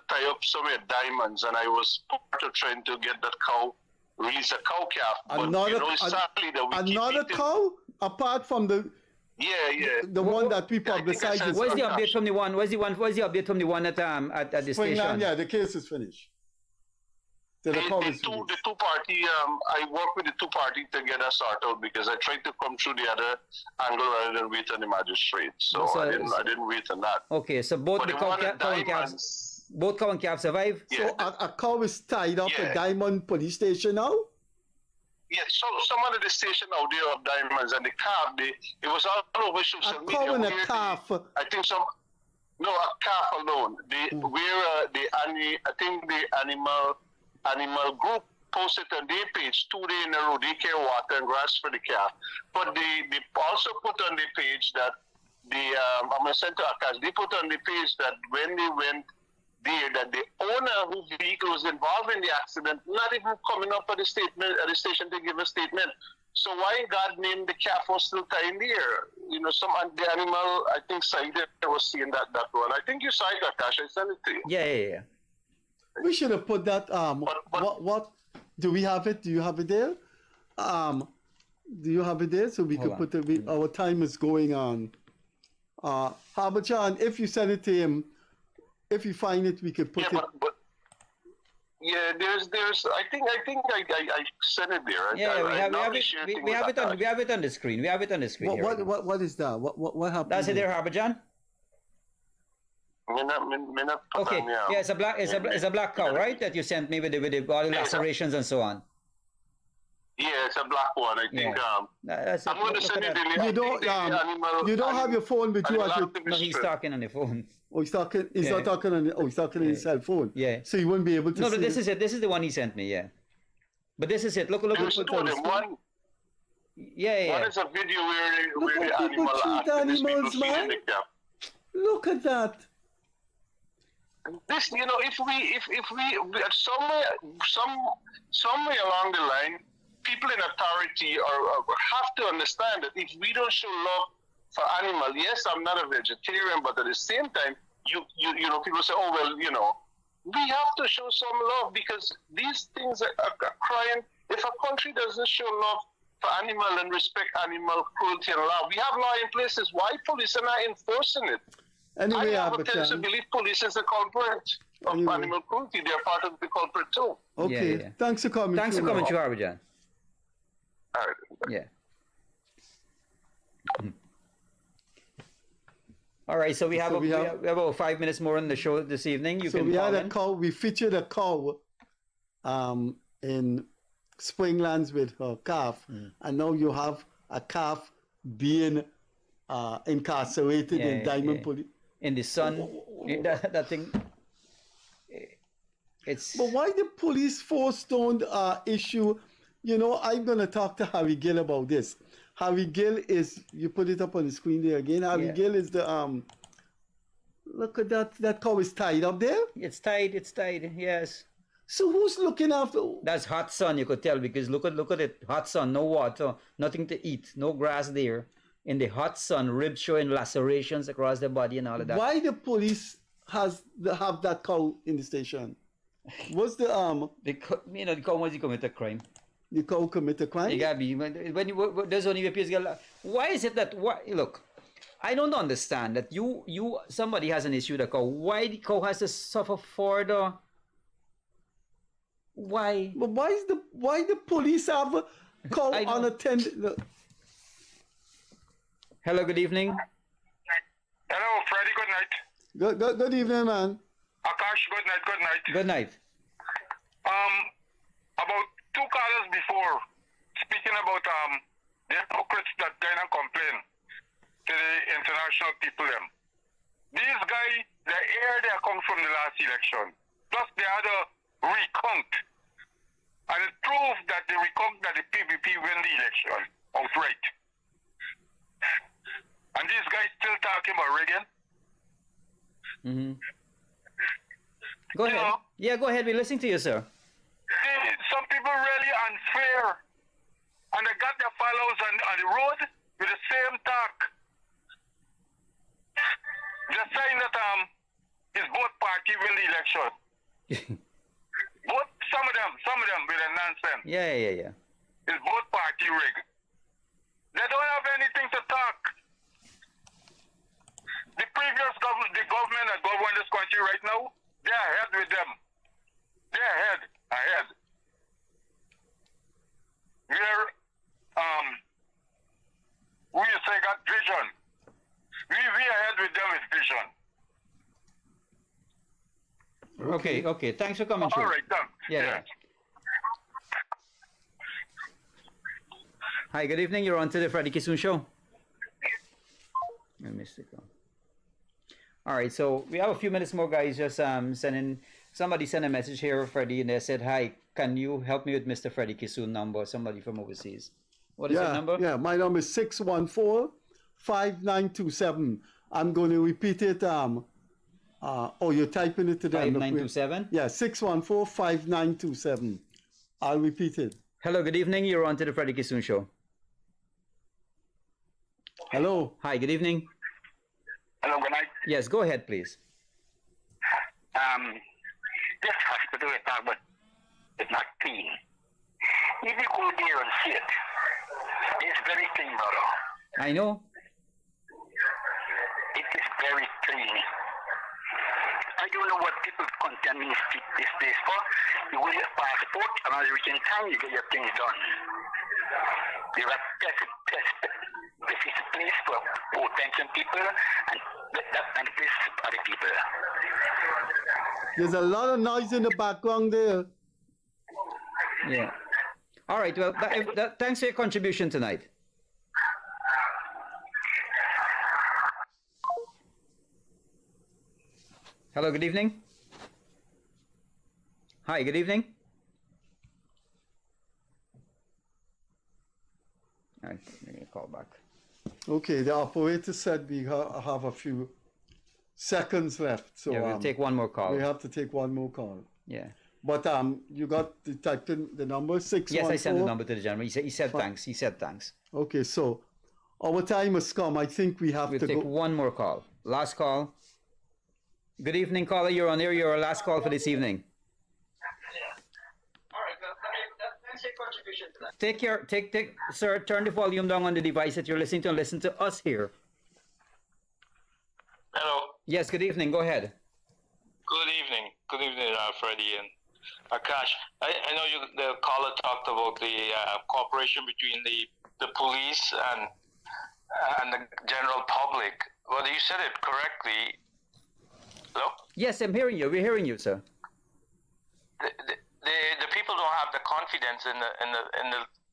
tie up somewhere diamonds, and I was part of trying to get that cow, release a cow calf. But another cow, apart from the one that we publicized. Where's the update from the one? Where's the update from the one at the station? Yeah, the case is finished. The two party, I work with the two party to get us sort out, because I tried to come through the other angle rather than wait on the magistrate. So I didn't wait on that. Okay, so both cow and calf survive. So a cow is tied up at Diamond police station now? Yeah, so some of the station out there of diamonds, and the calf, it was all over social media. A cow and a calf. I think a calf alone. I think the animal group posted on their page 2 days in a row, they care water and grass for the calf. But they also put on the page that I'm going to send to Akash, they put on the page that when they went there, that the owner whose vehicle was involved in the accident not even coming up at the station to give a statement. So why God named the calf was still tying there? The animal, I think Saida was seeing that one. I think you saw it, Akash. I sent it to you. Yeah. We should have put that. What do we have it? Do you have it there? Do you have it there so we could put it? Our time is going on. Harbachan, if you send it to him, if you find it, we could put it. There's. I think I sent it there. We have it on the screen. We have it on the screen. What is that? What happened? That's it there, Harbachan. Okay. Yeah, it's a black cow, right? That you sent me with the body lacerations and so on. Yeah, it's a black one. I think. I'm going to send you the link. You don't have your phone with you. No, he's talking on the phone. Oh, he's talking. He's not talking on. He's talking on his cell phone. Yeah. So you won't be able to. No, this is it. This is the one he sent me. Yeah. But this is it. Look. One is a video where the animal animals, man. Look at that. This, if we somewhere along the line, people in authority have to understand that if we don't show love for animal, yes, I'm not a vegetarian, but at the same time, people say, we have to show some love, because these things are crying. If a country doesn't show love for animal and respect animal cruelty and law, we have law in places. Why police are not enforcing it? Anyway, I have a tendency to believe police is the culprit of animal cruelty. They are part of the culprit too. Okay, Yeah. Thanks for coming. Thanks for coming, Harbachan. All right. Yeah. All right, so we have about 5 minutes more on the show this evening. We had a cow. We featured a cow in Springlands with her calf, and now you have a calf being incarcerated in Diamond Police. In the sun, that thing. But why the police force don't issue? I'm going to talk to Harry Gill about this. Harry Gill is, you put it up on the screen there again. Harry Gill is the, look at that cow is tied up there. It's tied, yes. So who's looking after? That's hot sun, you could tell, because look at it, hot sun, no water, nothing to eat, no grass there. In the hot sun, ribs showing lacerations across the body and all of that. Why the police have that cow in the station? What's the The cow once you commit a crime. The cow commit a crime? You gotta be when you there's only appears. Why is it that look? I don't understand that somebody has an issue with a cow. Why the cow has to suffer for the? Why? But why the police have a cow unattended? Hello, good evening. Hello, Freddie, good night. Good evening, man. Akash, good night, good night. Good night. About 2 callers before, speaking about the hypocrites that kind of complain to the international people them. These guys, the air they come from the last election, plus they had a recount. And it proved that the recount that the PVP win the election outright. And these guys still talking about Reagan. Mm-hmm. Go ahead. Yeah, go ahead. We're listening to you, sir. Some people really unfair. And they got their followers on the road with the same talk. They're saying that it's both party win the election. Some of them with a nonsense. Yeah. It's both party rig. They don't have anything to talk. The previous government, the government that govern this country right now, they're ahead with them. They're ahead. We say got vision. We ahead with them with vision. Okay. Thanks for coming. All right, done. Yeah. Hi, good evening. You're on to the Freddie Kissoon Show. I missed it. All right, so we have a few minutes more, guys. Just somebody sent a message here, Freddie, and they said, "Hi, can you help me with Mr. Freddie Kissoon number?" Somebody from overseas. What is your number? Yeah, my number is 614-5927. I'm going to repeat it. You're typing it to them. 5927? Yeah, 614-5927. I'll repeat it. Hello, good evening. You're on to the Freddie Kissoon Show. Hello. Hi, good evening. Hello, good night. Yes, go ahead, please. This hospital we talk about is not clean. If you go there and see it, it's very clean, brother. I know. It is very clean. I don't know what people content this place for. You will get a passport, and as you reach in time, you get your things done. You have test. This is a place for potential people, and that place for the people. There's a lot of noise in the background there. Yeah. All right. Well, thanks for your contribution tonight. Hello, good evening. Hi, good evening. All right, I'm going to call back. Okay, the operator said we have a few seconds left. So yeah, we'll take one more call. We have to take one more call. Yeah. But you typed in the number 614. Yes, I sent the number to the gentleman. He said thanks. He said thanks. Okay, so our time has come. I think we have to take one more call. Last call. Good evening, caller. You're on air. You're our last call for this evening. Take, sir, turn the volume down on the device that you're listening to and listen to us here. Hello. Yes, good evening. Go ahead. Good evening. Good evening, Freddie and Akash. I know the caller talked about the cooperation between the police and the general public. Well, you said it correctly. Hello? Yes, I'm hearing you. We're hearing you, sir. The people don't have the confidence in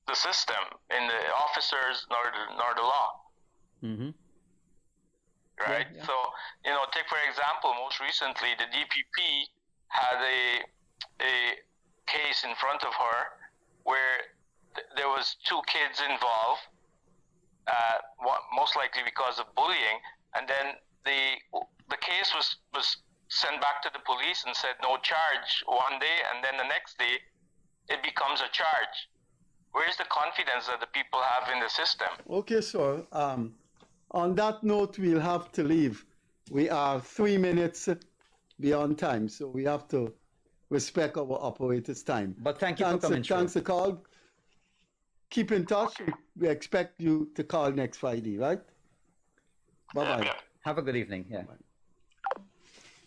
the system, in the officers, nor the law. Mm-hmm. Right. Yeah. So take for example, most recently the DPP had a case in front of her where there was 2 kids involved, most likely because of bullying, and then the case was sent back to the police and said no charge one day, and then the next day it becomes a charge. Where's the confidence that the people have in the system? Okay, sir. On that note, we'll have to leave. We are 3 minutes beyond time, so we have to respect our operators' time. But thank you for coming. Thanks for call. Keep in touch. We expect you to call next Friday, right? Bye-bye. Have a good evening. Yeah.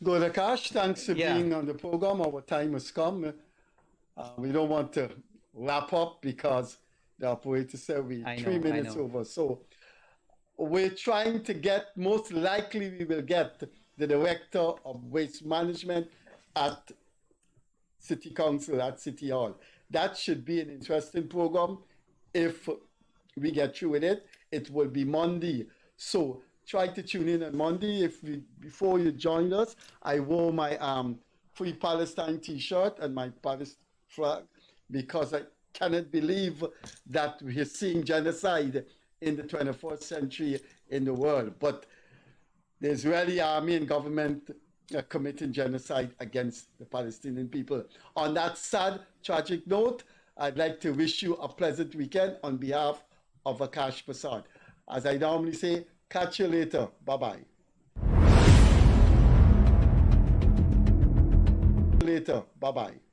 Go to Akash. Thanks for being on the program. Our time has come. We don't want to wrap up because the operator said 3 minutes over. So we're trying to get, most likely we will get the Director of Waste Management at City Council, at City Hall. That should be an interesting program. If we get through with it, it will be Monday. So try to tune in on Monday. Before you join us, I wore my Free Palestine t-shirt and my Palestine flag because I cannot believe that we are seeing genocide in the 21st century in the world. But the Israeli army and government are committing genocide against the Palestinian people. On that sad, tragic note, I'd like to wish you a pleasant weekend on behalf of Akash Prasad. As I normally say, catch you later. Bye-bye. Later. Bye-bye.